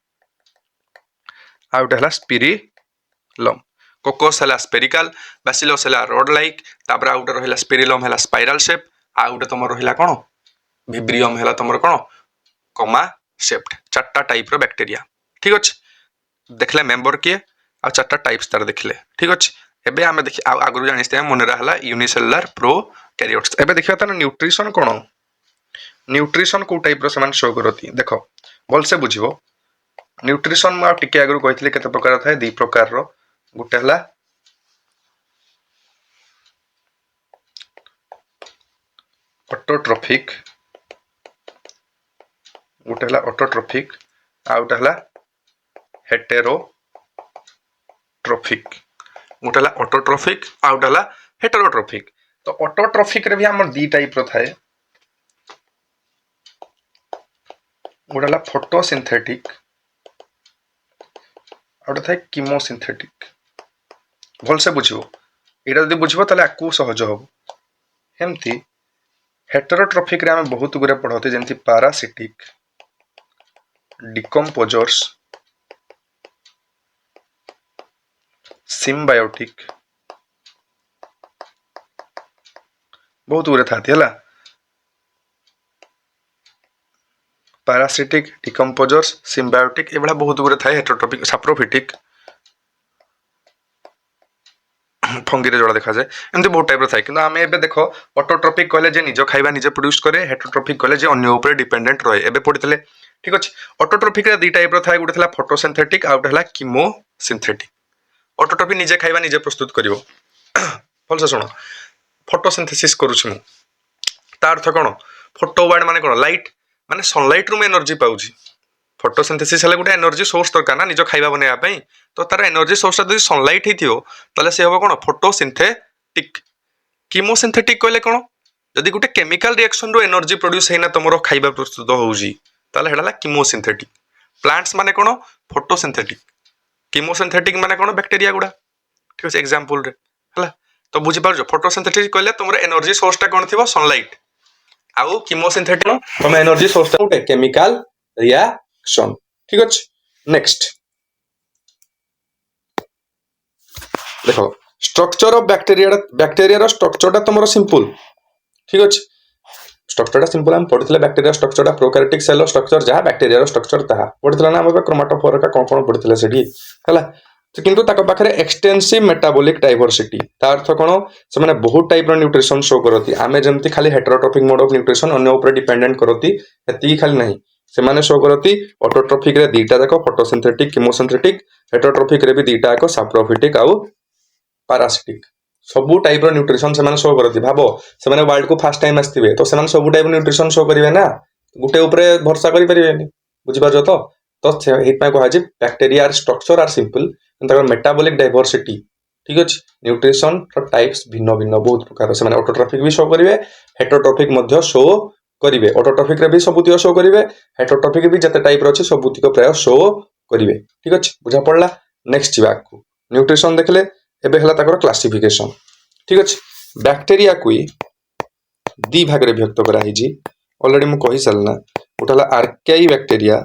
आ गोटे हला स्पिरिलम कोकोस हला स्पेरिकल बैसिलस हला रोड लाइक तापर आ गोटे रहला स्पिरिलम हला स्पाइरल शेप आ गोटे तमर रहिला कोन विब्रियम हला तमर कोन कॉमा शेप्ड चारटा टाइप रो बैक्टीरिया ठीक अछि देखले मेंबर के आ चारटा टाइप्स तार देखले ठीक अछि एबे हमें देखि आगरु जानिस्ते मोनेरा हला यूनिसेलुलर प्रोकैरियोट्स एबे देखिया त न्यूट्रिशन कोन न्यूट्रिशन को टाइप रो समान शो करती देखो बोल से बुझिबो न्यूट्रिशन मा टिके आगरु कहितले केते प्रकार थाए दी प्रकार रो गुटे हला ऑटोट्रोफिक गोटे हला ऑटोट्रोफिक आउट हला हेटेरोट्रोफिक गोटे हला ऑटोट्रोफिक आउट हला हेटेरोट्रोफिक तो ऑटोट्रोफिक रे भी हमर दी टाइप रो थाए गोटे हला फोटोसिंथेटिक आउट थाए कीमोसिंथेटिक भल से बुझिबो एटा जदी बुझिबो ताले आकु सहज हो हेमती हेटेरोट्रोफिक रे हम बहुत गुरे पढ़ोते जेंति पैरासिटिक डिकम्पोजर्स सिम्बायोटिक बहुत गुरे थाती हला पैरासिटिक डिकम्पोजर्स सिम्बायोटिक एबला बहुत गुरे थाए हेटेरोट्रोफिक सैप्रोफिटिक फंगी रे जोड़ा देखा जाए एमती बहुत टाइप रो थाए किंतु आमे एबे देखो ऑटोट्रोफिक कहले जे निज खाइबा निजे प्रोड्यूस करे हेटेरोट्रोफिक कहले जे अन्य ऊपर डिपेंडेंट रहे एबे पढितले ठीक अछि ऑटोट्रोफिक रे दी टाइप रो थाए गुटे थला फोटोसिंथेटिक आउट हला कीमोसिंथेटिक ऑटोट्रोफिक निजे खाइबा निजे प्रस्तुत करिवो भल से सुनो फोटोसिंथेसिस करूछु मु तार अर्थ कोन फोटो वर्ड माने कोन लाइट माने सनलाइट रु एनर्जी पाउजी फोटोसिंथेसिस हले गुटे एनर्जी सोर्स दरकार ना निज खाइबा बनेया पई तो तार एनर्जी सोर्स जदी सनलाइट हिथियो ताले से हबो कोन फोटोसिंथेटिक कीमोसिंथेटिक कहले कोन जदी गुटे केमिकल रिएक्शन रो एनर्जी प्रोड्यूस हेना तमरो खाइबा प्रस्तुत होउजी ताले हेडला कीमोसिंथेटिक प्लांट्स माने कोन फोटोसिंथेटिक कीमोसिंथेटिक माने कोन बैक्टीरिया गुडा ठीक है एग्जांपल रे हला तो बुझी पारजो फोटोसिंथेटिक कहले तमरो एनर्जी सोर्स ता कोन थिबो सनलाइट आउ कीमोसिंथेटिक तम एनर्जी सोर्स ता गुटे केमिकल रिएक्शन ठीक अछि नेक्स्ट देखो स्ट्रक्चर ऑफ बैक्टीरिया स्ट्रक्चर ता तमरो सिंपल ठीक अछि स्ट्रक्चर ता सिंपल हम पढितले बैक्टीरिया स्ट्रक्चर ता प्रोकैरियोटिक सेल स्ट्रक्चर जहा बैक्टीरिया स्ट्रक्चर ता पढितला ना हम क्रोमेटोफोर का कोन पढितले सेठी हला तो किंतु ताको पाखरे एक्सटेंसिव मेटाबॉलिक डाइवर्सिटी ता अर्थ कोन से माने बहुत टाइप रो न्यूट्रिशन शो करती आमे जेमति खाली हेटेरोट्रोफिक मोड ऑफ न्यूट्रिशन अन्य ऊपर डिपेंडेंट करती एती खाली नहीं से माने शो करती ऑटोट्रोफिक रे दीटा देखो फोटोसिंथेटिक कीमोसिंथेटिक हेटेरोट्रोफिक रे भी दीटा को सैप्रोफिटिक आउ पैरासिटिक सबु टाइप रो न्यूट्रिशन से माने शो करती भाबो से माने वर्ल्ड को फर्स्ट टाइम आस्तिबे तो से माने सबु टाइप रो न्यूट्रिशन शो करिवे ना गुटे ऊपर भरोसा करि परिबेनी बुझि पाजो तो हित में कहा जे बैक्टीरिया स्ट्रक्चर आर सिंपल ताकर मेटाबॉलिक डाइवर्सिटी ठीक अछि न्यूट्रिशन रो टाइप्स भिन्न भिन्न बहुत प्रकार से माने ऑटोट्रोफिक भी शो करिवे हेटेरोट्रोफिक मध्ये शो करिवे ऑटोट्रोफिक रे भी सबुतिक शो करिवे हेटेरोट्रोफिक भी जते टाइप रो अछि सबुतिक प्राय शो करिवे ठीक अछि बुझा पड़ला नेक्स्ट जीवा को न्यूट्रिशन देखले एबे हला ताकर क्लासिफिकेशन ठीक अछि बैक्टीरिया को दी भाग रे विभक्त करा हिजी ऑलरेडी मु कहि सलना उठला आर्काई बैक्टीरिया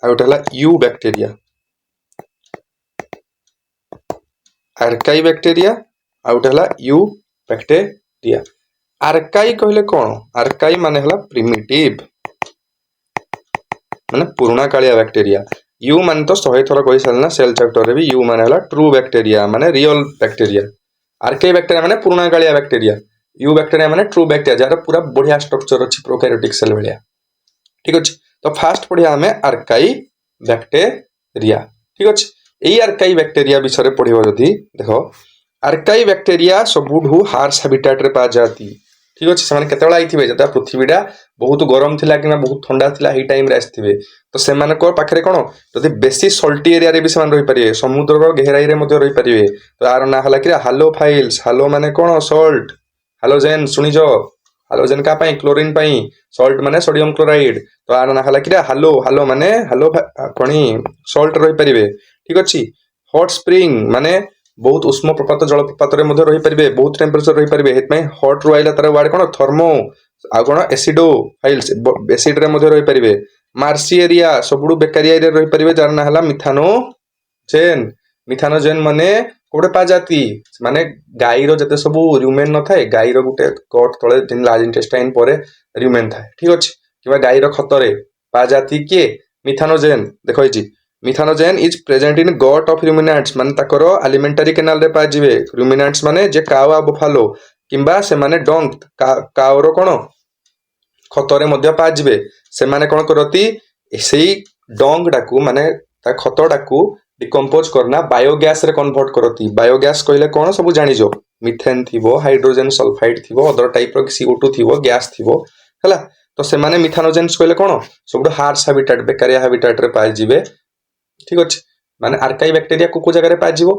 आउटला यू बैक्टीरिया आर्काई बैक्टीरिया आउटला यू बैक्टीरिया आर्काई कहले कोन आर्काई माने हला प्रिमिटिव माने पुराना कालिया बैक्टीरिया यू माने तो 100 थरा कहि सलना सेल चैप्टर रे भी यू माने हला ट्रू बैक्टीरिया माने रियल बैक्टीरिया आर्काई बैक्टीरिया माने पुराना कालिया बैक्टीरिया यू बैक्टीरिया माने ट्रू बैक्टीरिया जार पूरा बढ़िया स्ट्रक्चर अछि प्रोकैरियोटिक सेल भलिया ठीक अछि तो फास्ट पढ़िया हमें आर्काई बैक्टीरिया ठीक अछि एई आर्काई बैक्टीरिया विषय पढ़िबो जदी देखो आर्काई बैक्टीरिया सबुठु हार्श हैबिटेट रे पा जाती ठीक अछि समान केतेबेला आइथिबे जदा पृथ्वीडा बहुत गरम थिला कि बहुत ठंडा थिला ही टाइम रे आस्थिबे तो सेमान को पाखरे कोन जदी बेसी सॉल्टी एरिया रे भी समान रहि परिबे समुद्र रो गहराई रे मध्ये रहि परिबे तो आर ना हला कि हालोफाइल्स हालो माने कोन सॉल्ट हालोजेन सुनि जो हालोजेन का पाई क्लोरीन पाई सॉल्ट माने सोडियम क्लोराइड तो आर ना हला कि हालो हालो माने हालो कोनी सॉल्ट रहि परिबे ठीक अछि हॉट स्प्रिंग माने बहुत उष्म प्रपात जलप्रपात रे मध्ये रहि परिबे बहुत टेंपरेचर रहि परिबे हेत में हॉट रो आइला तार वर्ड कोन थर्मो आ कोन एसिडो फाइल्स एसिड रे मध्ये रहि परिबे मार्सी एरिया सबुडु बेकारी एरिया रहि परिबे जार ना हला मिथानोजेन माने कोडे पा जाती माने गाई रो जते सब र्यूमेन न थाए गाई रो गुटे कोट तळे जिन लार्ज इंटेस्टाइन परे र्यूमेन थाए ठीक अछि किबा गाई रो खतरे पा जाती के मिथानोजेन देखो इजी methanogen is present in gut of ruminants माने ताकरो एलिमेंटरी कैनाल रे पा जिवे रुमिनेंट्स माने जे काव आ बफालो किंबा से माने डंग काव रो कोन खतरे मध्ये पा जिवे से माने कोन करती सेही डंग डाकू माने ता खत डाकू डिकम्पोज करना बायोगैस रे कन्वर्ट करती बायोगैस कहले कोन सब जानि जो मिथेन थिबो हाइड्रोजन सल्फाइड थिबो अदर टाइप रो CO2 थिबो गैस थिबो हला तो से माने मिथानोजेन्स कहले कोन सब हार्श हैबिटेट बेकारिया हैबिटेट रे पाई जिवे ठीक अछि माने आर्काई बैक्टीरिया को जगह रे पाई जिवो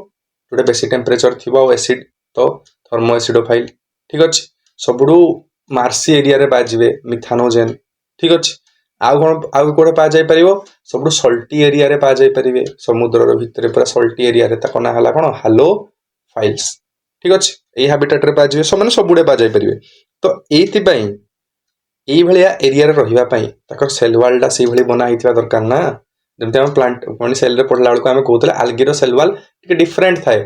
जोटे बेसी टेम्परेचर थिबो एसिड तो थर्मो एसिडोफाइल ठीक अछि सबडू मार्सी एरिया रे पाई जिवे मिथानोजेन ठीक अछि आउ कोड़े पा जाई परिबो सबडू सल्टी एरिया रे पा जाई परिबे समुद्र रो भितरे पूरा सल्टी एरिया रे ताको ना हला कोन हालो फाइल्स ठीक अछि ए हैबिटेट रे पा जिवे सब माने सबुडे पा जाई परिबे तो एति पई एई भलिया एरिया रे रहिबा पई ताकर सेल वाल डा सेई भली बना हितबा दरकार ना जेमते हम प्लांट कोन सेल रे पढला बेलको हम कहउतले algae रो सेल वाल टिके डिफरेंट थाए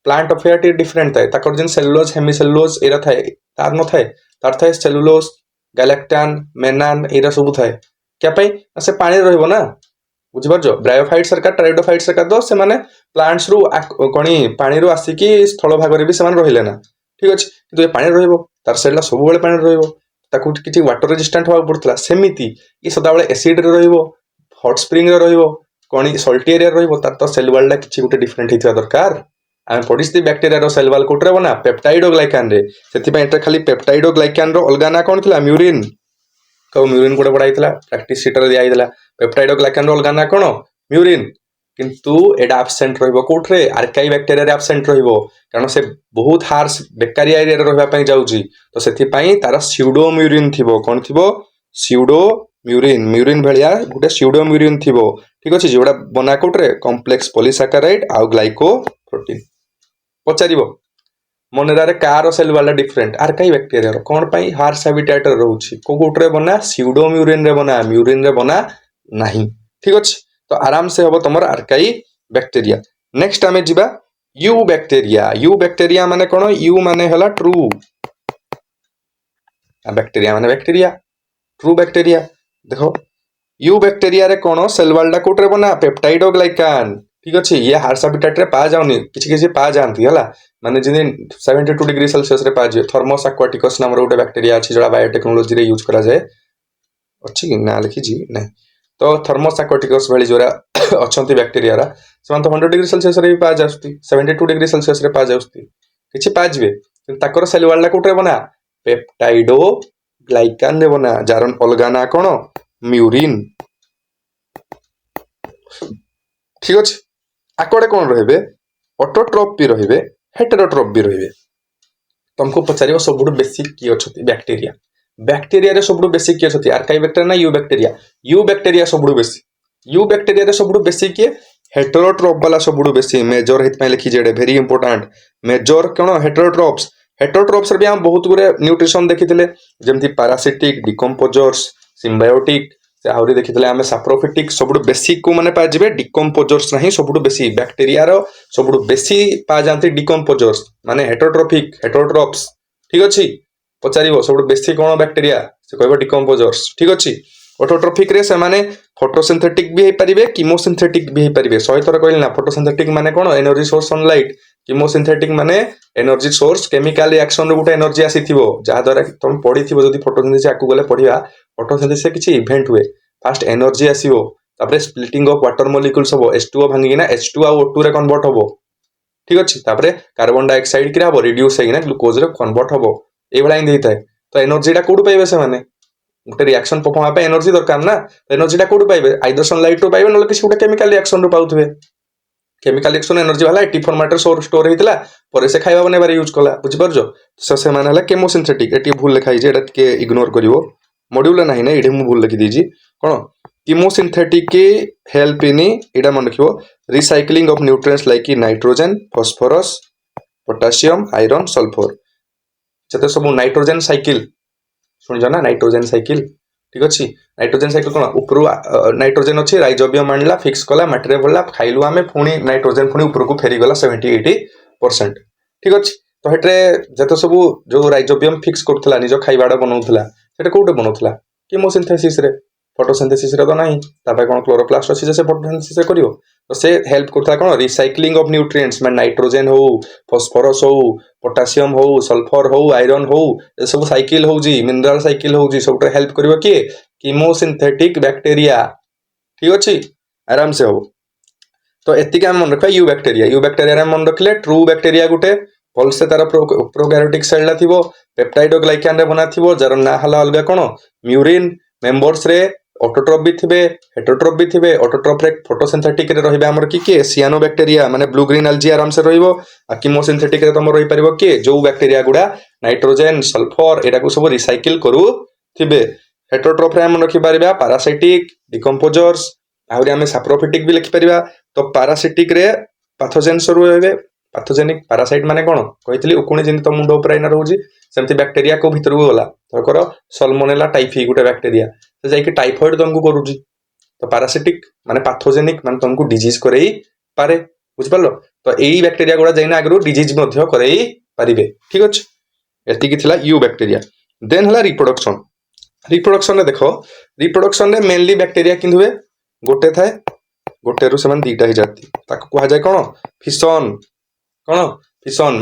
प्लांट ऑफ टिके डिफरेंट थाए ताकर जेन सेलुलोज हेमिसेलुलोज एरा थाए तार न थाए तार थाए सेलुलोज गैलेक्टान मेनान एरा सब थाए क्या पई से पानी रहइबो ना बुझि परजो ब्रायोफाइट सरकार ट्राइडोफाइट सरकार दो से माने प्लांट्स रु कोनी पानी रु आसी की स्थल भाग रे भी से माने रहिले ना ठीक अछि किंतु ए पानी रहइबो तार सेल सब बेले पानी रहइबो ताकू किछि वाटर रेजिस्टेंट होबा पड़तला सेमिति ई सदा बेले एसिड रे रहइबो हॉट स्प्रिंग रे रहइबो कोनी सल्टी एरिया रे रहइबो तार तो सेल वाल डा किछि गुटे डिफरेंट हितवा दरकार आम पढिस्ती बैक्टीरिया रो सेल वाल कोटरे बना पेप्टाइडोग्लाइकान रे सेति पय एटा खाली पेप्टाइडोग्लाइकान रो अलगा ना कोन थिला म्यूरिन को म्यूरिन कोडे पढाइतला प्रैक्टिस शीट रे दिया आइतला पेप्टाइडोग्लाइकान रो अलगा ना कोन म्यूरिन किंतु एडा एब्सेंट रहइबो कोठरे आर्काई बैक्टीरिया रे एब्सेंट रहइबो कारण से बहुत हार्श बेकारिया एरिया रे रहबा पय जाउची तो सेति पय तार स्यूडो म्यूरिन थिबो कोन थिबो स्यूडो म्यूरिन म्यूरिन भलिया गुटे स्यूडो म्यूरिन थिबो ठीक अछि जोडा बना कोठरे कॉम्प्लेक्स पॉलीसैकेराइड आ ग्लाइको प्रोटीन पचारिबो मनरा रे कार सेल वाला डिफरेंट आर्काई बैक्टीरिया रो कोन पय हार्श हैबिटेट रे रहउची को कोठरे बना स्यूडो म्यूरिन रे बना नाही ठीक अछि तो आराम से हबो तमर आर्काई बैक्टीरिया नेक्स्ट आमे जिबा यू बैक्टीरिया माने कोन यू माने हला ट्रू बैक्टीरिया माने बैक्टीरिया ट्रू बैक्टीरिया देखो यू बैक्टीरिया रे कोन सेल वाल डा कोटरे बना पेप्टाइडोग्लाइकान ठीक अछि ये हार्श हैबिटेट रे पा जाउनी किछि किछि पा जानती हला माने जिने 72 डिग्री सेल्सियस रे पा जे थर्मोस एक्वाटिकस नाम रो गोटे बैक्टीरिया अछि जोडा बायोटेक्नोलॉजी रे यूज करा जाय अछि कि ना लिखि जी नै तो थर्मोस एक्वाटिकस भली जोरा अछंती बैक्टीरिया रा समान तो 100 डिग्री सेल्सियस रे पा जाउस्ती 72 डिग्री सेल्सियस रे पा जाउस्ती किछि पा जबे ताकर सेल वाल डा कोटरे बना पेप्टाइडोग्लाइकान रे बना जारन अलगा ना कोन म्यूरिन ठीक अछि आकोडे कोन रहबे ऑटोट्रोफ भी रहबे हेटेरोट्रोफ भी रहबे तुमको पचारियो सबुडु बेसिक की अछती बैक्टीरिया रे सबुडु बेसिक की अछती आर्काई बैक्टीरिया ना यू बैक्टीरिया सबुडु बेसिक की हेटेरोट्रोफ वाला सबुडु बेसी मेजर हित पय लिखि जेडे वेरी इंपोर्टेंट मेजर कोन हेटेरोट्रोफ्स रे भी हम बहुत गुरे न्यूट्रिशन देखिथिले जेमति पैरासिटिक डिकम्पोजर्स सिम्बायोटिक से आउरी देखिथिले हमें सैप्रोफिटिक सबुडु बेसिक को माने पा जिवे डिकम्पोजर्स नाही सबुडु बेसी बैक्टीरिया रो सबुडु बेसी पा जानती डिकम्पोजर्स माने हेटेरोट्रोफ्स ठीक अछि पचारिबो सबुडु बेसी कोन बैक्टीरिया से कहबो डिकम्पोजर्स ठीक अछि ऑटोट्रोफिक रे से माने फोटोसिंथेटिक भी हे परिबे कीमोसिंथेटिक भी हे परिबे 100 थर कहली ना फोटोसिंथेटिक माने कोन एनर्जी सोर्स सनलाइट कीमोसिंथेटिक माने एनर्जी सोर्स केमिकल रिएक्शन रे गुटे एनर्जी आसीथिबो जहा द्वारा तुम पढिथिबो जदी फोटोसिंथेसिस आकु गले पढिया फोटोसिंथेसिस किछि इवेंट हुए फास्ट एनर्जी आसीबो तापरे स्प्लिटिंग ऑफ वाटर मॉलिक्यूल्स हबो H2O भांगिना H2 आ O2 रे कन्वर्ट हबो ठीक अछि तापरे कार्बन डाइऑक्साइड किरा हबो रिड्यूस हेगिना ग्लूकोज रे कन्वर्ट हबो ए बला इन देइताय तो एनर्जी डा कोड पाइबे से माने गुटे रिएक्शन परफॉर्म पे एनर्जी दरकार ना एनर्जी टा कोड पाइबे आइदर सनलाइट रो पाइबे नले किछ गुटे केमिकल रिएक्शन रो पाउथबे केमिकल रिएक्शन एनर्जी वाला 80 फॉर्मेट स्टोर हेतिला परे से खाइबा बने बारे यूज कला बुझि परजो से माने हला केमोसिंथेटिक एटी भूल लिखाई जे एटा के इग्नोर करिवो मॉड्यूल नाही ना एडे मु भूल लिखि दीजी कोन कीमोसिंथेटिक के हेल्प इन एडा मन रखियो recycling of nutrients like nitrogen phosphorus potassium iron sulphur जते सब नाइट्रोजन साइकिल सुन जाना नाइट्रोजन साइकिल ठीक अछि नाइट्रोजन साइकिल कोन ऊपर नाइट्रोजन अछि राइजोबियम मानला फिक्स कला माटी रे भला खाइलु हमें पुनी नाइट्रोजन पुनी ऊपर को फेरी गला 70-80% ठीक अछि तो हेटरे जते सब जो राइजोबियम फिक्स करथला निजो खाइबाडा बनौथला सेटा कोटे बनौथला कीमोसिंथेसिस रे फोटोसिंथेसिस रे तो नाही तापे कोन क्लोरोप्लास्ट अछि जे से फोटोसिंथेसिस रे करियो तो से हेल्प करथला कोन रिसाइक्लिंग ऑफ न्यूट्रिएंट्स में नाइट्रोजन हो फास्फोरस हो पोटेशियम हो सल्फर हो आयरन हो ए सब साइकिल हो जी मिनरल साइकिल हो जी सब हेल्प करिवो कि कीमोसिंथेटिक बैक्टीरिया ठीक अछि आराम से हो तो एतिका मन रखा यू बैक्टीरिया रे मन रखले ट्रू बैक्टीरिया गुटे फल से तार प्रोकैरियोटिक सेल ला थिबो पेप्टाइडोग्लाइकान रे बना थिबो जार ना हला अलगा कोन म्यूरिन मेंबर्स रे ऑटोट्रॉफ भी थिबे हेटरोट्रॉफ भी थिबे ऑटोट्रॉफ रे फोटोसिंथेटिक रे रहिबे हमर की सियानोबैक्टीरिया माने ब्लू ग्रीन एल्गी आराम से रहिबो आ कीमोसिंथेटिक रे तमर रहि परिबो के जो बैक्टीरिया गुडा नाइट्रोजन सल्फर एटा को सब रिसाइकिल करू थिबे हेटरोट्रॉफ रे हम रखि परिबा पैरासाइटिक डिकम्पोजर्स आहुरी आमे सैप्रोफिटिक भी लिखि परिबा तो पैरासिटिक रे पैथोजेन्स रहिबे पैथोजेनिक पैरासाइट माने कोन कहितली उकुणी जिन तो मुंडो ऊपर आइना रहउजी सेमति बैक्टीरिया को भीतर गला तकर सल्मोनेला टाइफी गुटे बैक्टीरिया से जाई कि टाइफॉइड तुमको करूजी तो पैरासिटिक माने पैथोजेनिक माने तुमको डिजीज करई पारे बुझ पालो तो एई बैक्टीरिया गुडा जाइना आगरो डिजीज मध्य करई पारिबे ठीक अछि एति कि थिला यू बैक्टीरिया देन हला रिप्रोडक्शन रे देखो रिप्रोडक्शन रे मेनली बैक्टीरिया किन हुए गोटे थाए गोटे रु समान दीटा ही जाती ताको कहा जाय कोन फिशन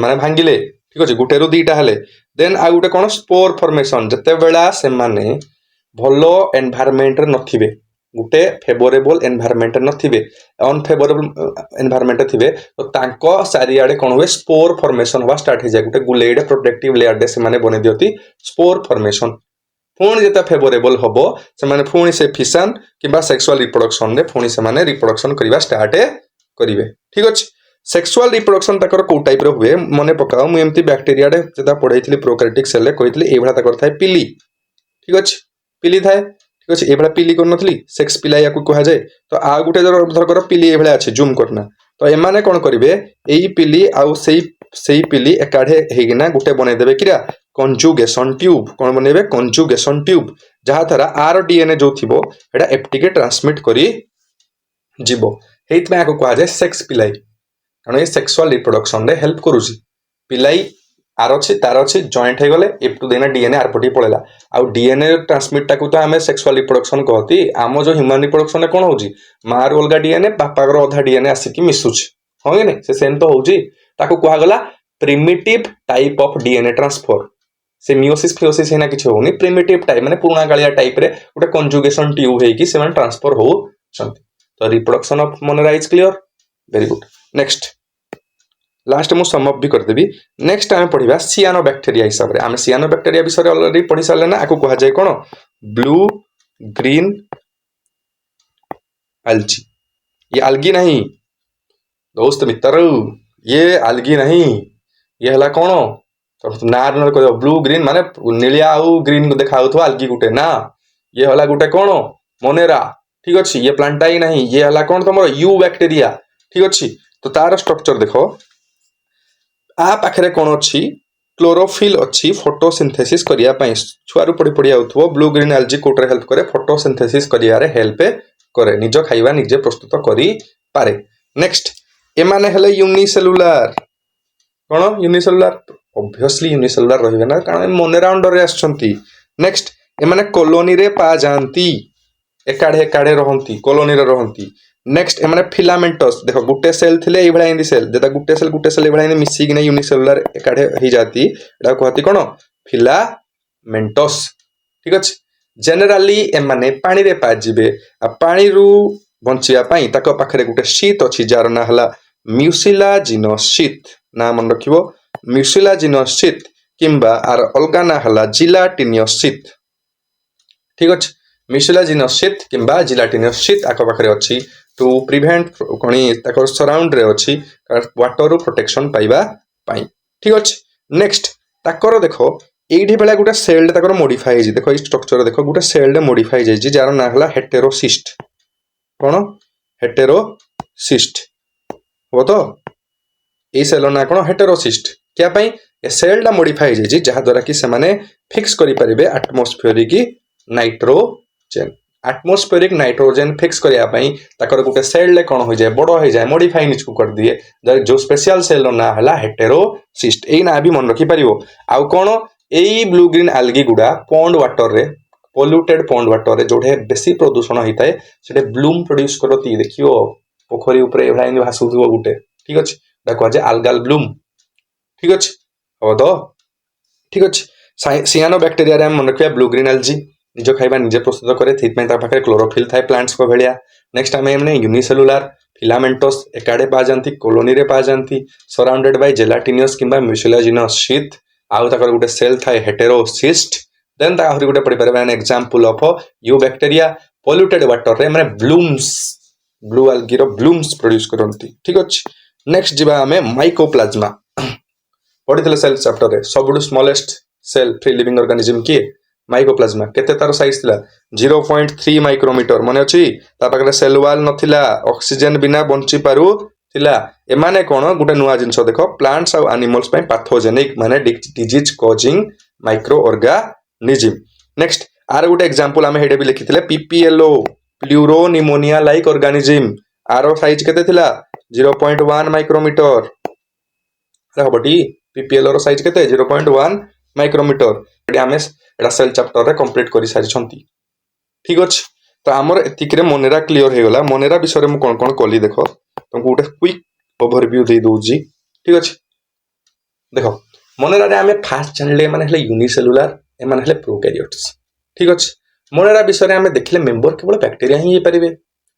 माने भांगिले ठीक अछि गोटे रु दीटा हले देन आ गोटे कोन स्पोर फॉर्मेशन जते बेला से माने भलो एनवायरनमेंट रे नथिबे गोटे फेवरेबल एनवायरनमेंट नथिबे अनफेवरेबल एनवायरनमेंट थिबे तो तांको सारियाडे कोन हुए स्पोर फॉर्मेशन होवा स्टार्ट हो जाय गोटे गुलेड प्रोटेक्टिव लेयर दे से माने बने दियति स्पोर फॉर्मेशन पुणी जेता फेवरेबल हबो से माने पुणी से फिशन किबा सेक्सुअल रिप्रोडक्शन रे पुणी से माने रिप्रोडक्शन करिवा स्टार्ट करिवे ठीक अछि सेक्सुअल रिप्रोडक्शन तकर को टाइप रो हुए मने पकाओ मु एम्ति बैक्टीरिया डे जेता पढैथिली प्रोकैरियोटिक सेल रे कहितली एभला तकर थाए पिली ठीक अछि पिली थाए ठीक अछि एभला पिली कोन नथली सेक्स पिला याकू कहा जाय तो आ गुटे धरकर पिली एभला अछि जूम करना तो एमाने कोन करिवे एई पिली आउ सेई पिली एकाढे हेगिना गुटे बनै देबे किरा कंजुगेशन ट्यूब कोन बनेबे कंजुगेशन ट्यूब जहा थारा आर डीएनए जो थिबो एटा एफटी के ट्रांसमिट करी जीवो हेइत में आको कहा जाय सेक्स पिलाई कारण ये सेक्सुअल रिप्रोडक्शन रे हेल्प करूची पिलाई आर अछि तार अछि जॉइंट हे गले एफ टू देना डीएनए आर पटी पळेला आ डीएनए ट्रांसमिट ताकू तो हमें सेक्सुअल रिप्रोडक्शन कहती आम जो ह्यूमन रिप्रोडक्शन कोन होउची मार अलगा डीएनए बापा गर आधा डीएनए आसिकी मिसुची हो कि नहीं से सेम तो होउची ताकू कहा गला primitive type of DNA transfer से मियोसिस फियोसिस हेना किछ होउनी प्रिमिटिव टाइप माने पुराना गालिया टाइप रे उटे कंजुगेशन ट्यूब हे कि से माने ट्रांसफर हो छंती तो reproduction of Monera is clear very good next last मु सम अप भी कर देबी नेक्स्ट आमे पढिबा सियानोबैक्टीरिया हिसाब रे आमे सियानोबैक्टीरिया विषय रे ऑलरेडी पढि सारले ना आको कहा जाय कोन ब्लू ग्रीन एल्गी ये एल्गी नहीं दोस्त मित्र ये एल्गी नहीं ये हला कोन तो नार न कह ब्लू ग्रीन माने नीलिया आउ ग्रीन को देखा होथवा एल्गी गुटे ना ये हला गुटे कोन मोनेरा ठीक अछि ये प्लांटा ही नहीं ये हला कोन तमरो यू बैक्टीरिया ठीक अछि तो तार स्ट्रक्चर देखो आ पाखरे कोन अछि क्लोरोफिल अछि फोटोसिंथेसिस करिया पई छुआरु पड़ी पड़ी आउथबो ब्लू ग्रीन एल्गी कोटर हेल्प करे फोटोसिंथेसिस करिया रे हेल्प करे निज खाइबा निजे प्रस्तुत करी पारे नेक्स्ट एमाने हेले यूनिसेलुलर कोन यूनिसेलुलर ऑब्वियसली यूनिसेलुलर रहिबे ना कारण मोनेरा अंडर रे आछंती नेक्स्ट एमाने कॉलोनी रे पा जानती एकाडे एकाडे रहंती कॉलोनी रे रहंती नेक्स्ट एमाने फिलामेंटस देखो गुटे सेल थिले ए भला इंदी सेल जेता गुटे सेल ए भला इंदी मिसी कि यूनिसेलुलर एकाडे ही जाती एटा कहती कोन फिलामेंटस ठीक अछि जनरली एमाने पानी रे पा जिबे आ पानी रु बंचिया पई ताको पाखरे गुटे शीत अछि जार ना हला म्यूसिलाजिनस शीत ना मन रखिबो म्यूसिलाजिनस शीत किंबा आर अलगा ना हला जिलाटिनियस शीत ठीक अछि म्यूसिलाजिनस शीत किंबा जिलाटिनियस शीत आको पाखरे अछि टू प्रिवेंट कोनी ताको सराउंड रे अछि वाटर रु प्रोटेक्शन पाइबा पाई ठीक अछि नेक्स्ट ताकर देखो एठी बेला गुटा सेल ताकर मॉडिफाई हे देखो ई स्ट्रक्चर देखो गुटा सेल रे मॉडिफाई जे जार ना हला हेटेरोसिस्ट कोन हेटेरोसिस्ट हो तो ए सेल ना कोन हेटेरोसिस्ट क्या पई ए सेल दा मॉडिफाई जे जहा द्वारा कि से माने फिक्स करि परिबे atmospheric nitrogen atmospheric nitrogen fix करिया पई ताकर गुटे सेल ले कोन हो जाय बडो हो जाय मॉडिफाई निचकु कर दिए जो स्पेशल सेल ना हला हेटेरोसिस्ट ए ना भी मन रखि परिबो आउ कोन एई ब्लू ग्रीन एल्गी गुडा पॉन्ड वाटर रे पोल्यूटेड पॉन्ड वाटर रे जोठे बेसी प्रदूषण होइताय सेटे ब्लूम प्रोड्यूस करती देखियो पोखरी ऊपर एभला इन भासुथबो गुटे ठीक अछि डा कह जे अल्गाल ब्लूम ठीक अछि हो तो ठीक अछि सियानोबैक्टीरिया रे मन रखिया ब्लू ग्रीन एल्गी निज खाइबा निजे प्रस्तुत करे थित में ता पाखे क्लोरोफिल थाए प्लांट्स को भेलिया नेक्स्ट आमे हमने यूनिसेलुलर फिलामेंटस एकाडे पा जानती कॉलोनी रे पा जानती सराउंडेड बाय जेलाटिनियस किंबा म्यूसिलाजिनस शीट आउ ताकर गुटे सेल थाए हेटेरोसिस्ट देन आहुरी गोटे पढ़ी पारे an example of you bacteria polluted water रे माने ब्लूम्स ब्लू algae रो ब्लूम्स प्रोड्यूस करंती ठीक अछि नेक्स्ट जिबा हमें माइकोप्लाज्मा पढ़ी सेल चैप्टर रे सबुठु smallest cell free living organism किए माइकोप्लाज्मा केते तार साइज थिला 0.3 माइक्रोमीटर माने अछि ता पाखरे सेल वॉल नथिला ऑक्सीजन बिना बंची पारु थिला एमाने कोन गुटे नुवा जिंस देखो प्लांट्स और एनिमल्स पय पैथोजेनिक माने disease causing microorganism next आर गुटे एग्जांपल हमें हेडे भी लिखिथिले PPLO pleuropneumonia like organism आरो साइज केते थिला 0.1 माइक्रोमीटर हबटी पीपीएल रो साइज केते 0.1 माइक्रोमीटर एडी हमें एडा सेल चैप्टर रे कंप्लीट करि सारि छंती ठीक अछि तो हमर एतिक रे मोनेरा क्लियर हे गला मोनेरा विषय रे मु कोन कोन कली देखो तुमको गोटे क्विक ओवरव्यू दे दउजी ठीक अछि देखो मोनेरा रे हमें फास्ट जानले माने हले यूनिसेलुलर ए माने हले प्रोकैरियोट्स ठीक अछि मोनेरा विषय रे हमें देखले मेंबर केवल बैक्टीरिया ही परिबे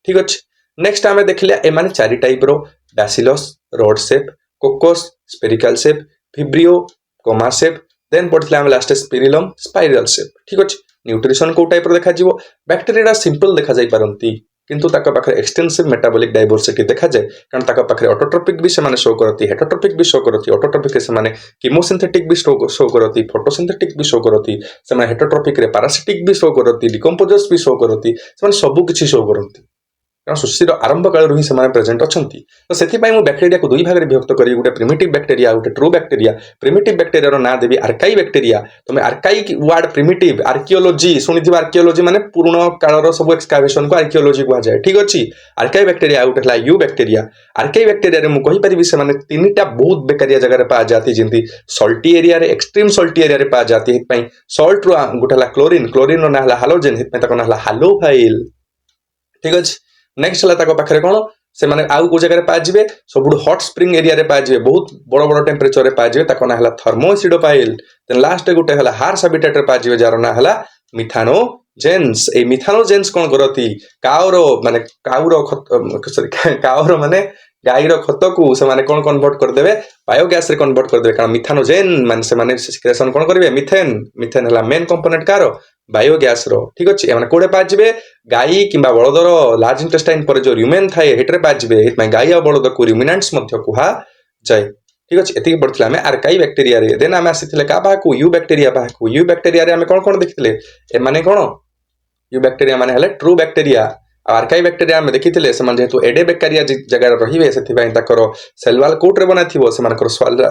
ठीक अछि नेक्स्ट हमें देखले ए माने चारि टाइप रो bacillus rod shape coccus spherical shape vibrio comma shape then पढ़थिले हम लास्ट स्पिरिलम स्पाइरल शेप ठीक अछि न्यूट्रिशन को टाइप रो देखा जीवो बैक्टीरिया सिंपल देखा जाई पारंती किंतु ताका पाखरे एक्सटेंसिव मेटाबॉलिक डाइवर्सिटी देखा जाए कारण ताका पाखरे ऑटोट्रोपिक भी से शो करती हेटरोट्रोपिक भी शो करती ऑटोट्रोपिक से कीमोसिंथेटिक भी शो करती फोटोसिंथेटिक भी शो करती से हेटरोट्रोपिक रे पैरासिटिक भी शो करती डिकम्पोजर्स भी शो करती से सब किछि शो करती कारण सृष्टिर आरंभ काल ही से प्रेजेंट अच्छा तो से बैक्टेरिया को दुई भाग में विभक्त करी गोटे प्रिमिटिव बैक्टेरिया गोटे ट्रू बैक्टेरिया प्रिमिटिव बैक्टेरिया ना देवी आर्काई बैक्टेरिया तुम आर्काइक वर्ड प्रिमिटिव आर्कियोलॉजी शुणी आर्कियोलॉजी माने पुराण कालर सब एक्सकावेशन को आर्कियोलॉजी कह जाए ठीक अच्छी आर्काई बैक्टेरिया गोटे है यू बैक्टेरिया आर्काई बैक्टेरिया मुझे कहीपरि से तीनटा बहुत बेकारिया जगह पा जाती जमी सल्टी एरिया रे एक्सट्रीम सल्टी एरिया पा जाती सल्ट रू गोटे है क्लोरीन क्लोरीन ना हालोजेन ना हालोफाइल ठीक अच्छे नेक्स्ट है पाखे कौन से माने आउ को जगह पाजिबे सब हॉट स्प्रिंग एरिया रे पाजिबे बहुत बड़ बड़ टेम्परेचर रे पाजिबे ताको ना हला थर्मोसिडोपाइल देन लास्ट गोटे हला हार्स हैबिटेट रे पाजिबे जार ना हला मिथानोजेंस ए मिथानोजेंस कोन करती काउरो माने काउरो सॉरी काउरो माने गाईर खत को से माने कोन कन्वर्ट कर देबे बायोगैस रे कन्वर्ट कर देबे कारण मिथानोजेन माने से माने सिक्रेशन कोन करबे मिथेन मिथेन हला मेन कंपोनेंट कार बायोगैस रो ठीक अछि माने कोडे पाजिबे गाई किंबा बळदर लार्ज इंटेस्टाइन पर जो र्यूमेन थाए हेटरे पाजिबे हेतमै गाई आ बळद को र्यूमिनेंट्स मध्य कुहा जाय ठीक अछि एति पढथिला हमें आर्काई बैक्टीरिया रे देन हमें आसीथिले का बाकू यू बैक्टीरिया रे हमें कोन कोन देखिथिले ए माने कोन यू बैक्टीरिया माने हले ट्रू बैक्टीरिया आर्काई बैक्टीरिया में देखिथिले समान जेतु एडे बैक्टीरिया जगह रहिबे सेथिबाई ताकर सेल वॉल कोट रे बनाथिबो सेमानकर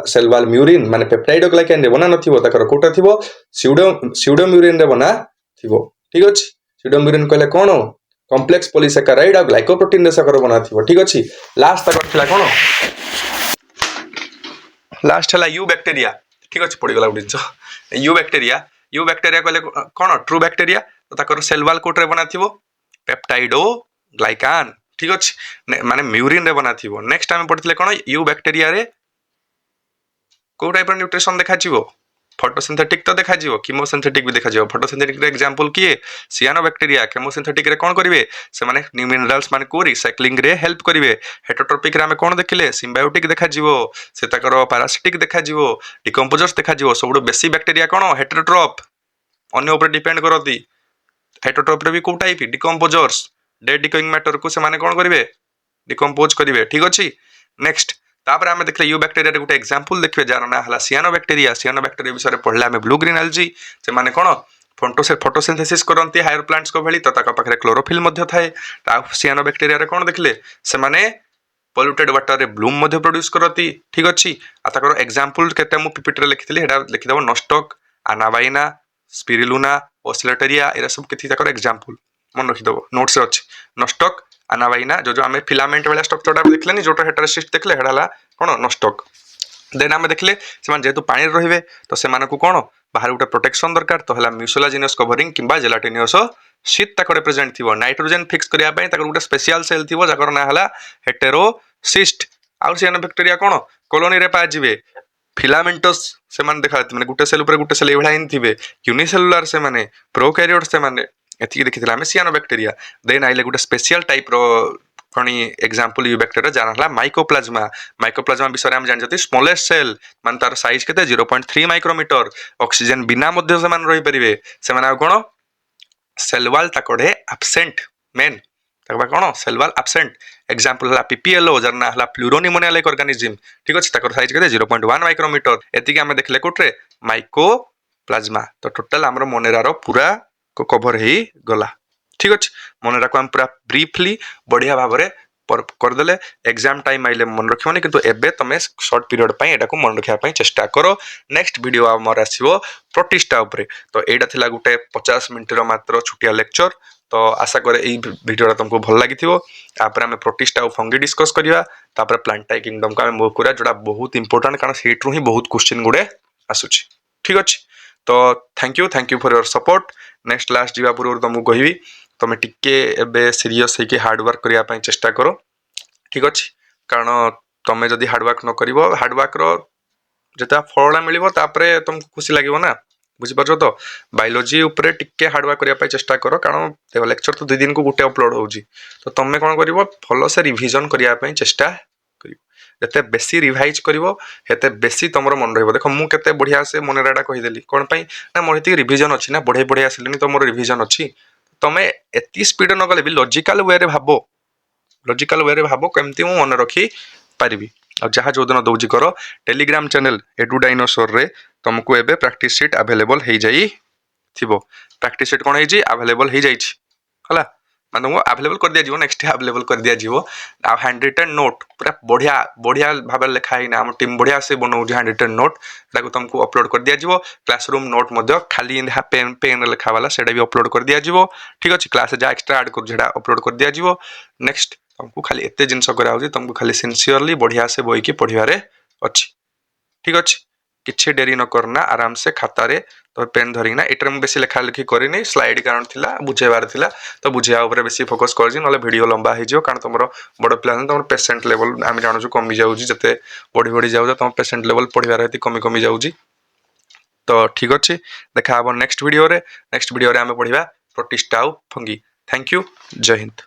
सेल वॉल म्यूरिन माने पेप्टाइड ग्लाइकेन रे बना नथिबो ताकर कोट थिबो स्यूडो म्यूरिन रे बना थिबो ठीक अछि स्यूडो म्यूरिन कहले कोन कॉम्प्लेक्स पॉलीसैकेराइड और ग्लाइकोप्रोटीन रे सकर बना थिबो ठीक अछि लास्ट तक थिला कोन लास्ट हला यू बैक्टीरिया ठीक अछि पड़ी गला उडिछ यू बैक्टीरिया कहले कोन ट्रू बैक्टीरिया तो ताकर सेल वॉल कोट रे बना थिबो पेप्टाइडो ग्लाइकान ठीक अछि माने म्यूरिन रे बना थिबो नेक्स्ट टाइम पढ़थिले कोन यू बैक्टीरिया रे को टाइप रो न्यूट्रिशन देखा छिबो फोटोसिंथेटिक तो देखा जिवो कीमोसिंथेटिक भी देखा जिवो फोटोसिंथेटिक रे एग्जांपल किए सियानोबैक्टीरिया कीमोसिंथेटिक रे कोन करिवे से माने न्यू मिनरल्स मान को रिसाइक्लिंग रे हेल्प करिवे हेटरोट्रोपिक रे हम कोन देखिले सिम्बायोटिक देखा जिवो से ताकर पैरासिटिक देखा जिवो डिकम्पोजर्स देखा जिवो सबडो बेसी बैक्टीरिया कोन हेटेरोट्रोप अन्य ऊपर डिपेंड करती हेटरोट्रोप रे भी को टाइप डिकम्पोजर्स डेड डिकइंग मैटर को से माने कोन करिवे डिकम्पोज करिवे ठीक अछि नेक्स्ट तापर हमें देखले यू बैक्टीरिया रे गुटे एग्जांपल देखबे जार ना हला सियानोबैक्टीरिया विषय पढ़ले हमें ब्लू ग्रीन एल्जी से माने कोन फोटोसिंथेसिस करंती हायर प्लांट्स को भली तो ताका पाखरे क्लोरोफिल मध्य थाए सियानोबैक्टीरिया रे कोन देखले से माने पॉल्यूटेड वाटर रे ब्लूम मध्य प्रोड्यूस करती ठीक अछि आ ताकर एग्जांपल केते मु पीपीटी रे लिखितली हेडा लिखि देबो नॉस्टॉक अनाबाइना स्पिरुलिना ओसिलेटरिया एरा सब केथि ताकर एग्जांपल मन रखि देबो नोट्स रे अछि नॉस्टॉक अनाबाइना जो हमें फिलामेंट वाला स्ट्रक्चर देखले जोटा हेटेरोसिस्ट देखले हेडाला कोन नॉस्टॉक देन हमें देखले से जेतु पानी रहिबे तो से मानको कोन बाहर गोटे प्रोटेक्शन दरकार तो हला म्यूसिलाजिनस कवरिंग किंबा जेलाटिनियस शीट ताकरे प्रेजेंट थिबो नाइट्रोजन फिक्स करिया पय ताकर गोटे स्पेशल सेल थिबो जाकर ना हला हेटेरोसिस्ट आउ सियानोबैक्टीरिया कोन कॉलोनी रे पा जिवे फिलामेंटस से माने देखा माने गोटे सेल ऊपर गोटे सेल एभला इन थिबे यूनिसेलुलर से माने प्रोकैरियोट से माने एथि देखिथिला हमें सियानोबैक्टीरिया देन आइले गोटे स्पेशल टाइप रो फणी एग्जांपल यूबैक्टेरिया जाना हला माइकोप्लाज्मा माइकोप्लाज्मा विषय हम जानजती स्मॉलेस्ट सेल मान तार साइज केते 0.3 माइक्रोमीटर ऑक्सीजन बिना मध्य से मान रही परिबे से माने कोन सेल वॉल ताकड़े एब्सेंट मेन ताकबा कोन सेल वॉल एब्सेंट एग्जांपल हला पीपीएलओ जरना हला प्लूरोनिमोनिया लाइक ऑर्गेनिज्म ठीक अछि ताकर साइज केते 0.1 माइक्रोमीटर एतिके हम देखले कोट्रे माइकोप्लाज्मा तो टोटल हमर मोनेरा रो पूरा को कवर हेई गला ठीक अछि मोनेरा को हम पूरा ब्रीफली बढ़िया भाबरे कर देले एग्जाम टाइम आइले मन रखियोनी किंतु एबे तमे शॉर्ट पीरियड पई एटा को मन रखिया पई चेष्टा करो नेक्स्ट वीडियो हमर आसीबो प्रोटिस्टा ऊपर तो एटा थिला गुटे 50 मिनिट रो मात्र छुटिया लेक्चर तो आशा करे एई वीडियोटा तुमको भल लागिथिबो आपर हम प्रोटिस्टा और फंगी डिस्कस करिया तापर प्लांटाई किंगडम का हम मूव करिया जोटा बहुत इंपोर्टेंट कारण सेट रो ही बहुत क्वेश्चन गुडे आसुची ठीक अछि तो thank you for your support next last जीवा पूर्व तुमको कहबी तुम टिके एबे सीरियस है कि हार्ड वर्क करिया पई चेष्टा करो ठीक अछि कारण तुम जदी हार्ड वर्क न करिवो हार्ड वर्क रो जेता फळा मिलिवो तापरे तुमको खुशी लागिवो ना बुझि परछो तो बायोलॉजी ऊपर टिके हार्ड वर्क करिया पई चेष्टा करो कारण देखो लेक्चर तो 2 दिन को गुटे अपलोड होउची तो तुम कोन करिवो फॉलो से रिवीजन करिया पई चेष्टा करिवो जते बेसी रिवाइज करिवो हेते बेसी तमरो मन रहइबो देखो मु केते बढ़िया से मनेराडा कहि देली कोन पई ना मोर हेती रिवीजन अछि ना बढ़े बढ़े आसिलनी तो मोर रिवीजन अछि तमे एती स्पीड न गले भी लॉजिकल वे रे भाबो केमती मु मन रखी पारिबी और जहाँ जो दिन दौजी करो टेलीग्राम चैनल एडू डायनासोर रे तुमको एबे प्रैक्टिस शीट अवेलेबल हो जाई थिबो प्रैक्टिस शीट कोन हेजी अवेलेबल हो जाई छी हला माने वो अवेलेबल कर दिया जीवो नेक्स्ट अवेलेबल कर दिया जीवो आ हैंड रिटन नोट पूरा बढ़िया बढ़िया भाबे लिखा हिना हम टीम बढ़िया से बनाउ हैंड रिटन नोट ताको तुमको अपलोड कर दिया जीवो क्लासरूम नोट मध्य खाली इन पेन पेन लिखा वाला सेटा भी अपलोड कर दिया जीवो ठीक अछि क्लास जा एक्स्ट्रा ऐड कर जेडा अपलोड कर दिया जीवो नेक्स्ट तुमको खाली एते जिंस करा होजी तुमको खाली सिंसियरली बढ़िया से बोई की पढिबारे अछि ठीक अछि किछि डेरी न करना आराम से खाता रे तो पेन धरिना एटर में बेसी लेखा लिखि करिनी स्लाइड कारण थिला बुझेबार थिला तो बुझिया ऊपर बेसी फोकस कर जी नले वीडियो लंबा हे जियो कारण तमरो बड़ प्लान तमरो पेशेंट लेवल हम जानु छु कमी जाउजी जते बड़ी बड़ी जाउ तम पेशेंट लेवल पढिबार हेती कमी कमी जाउजी तो ठीक अछि देखा अब नेक्स्ट वीडियो रे हम पढिबा प्रोटिस्टा फंगी थैंक यू जय हिंद।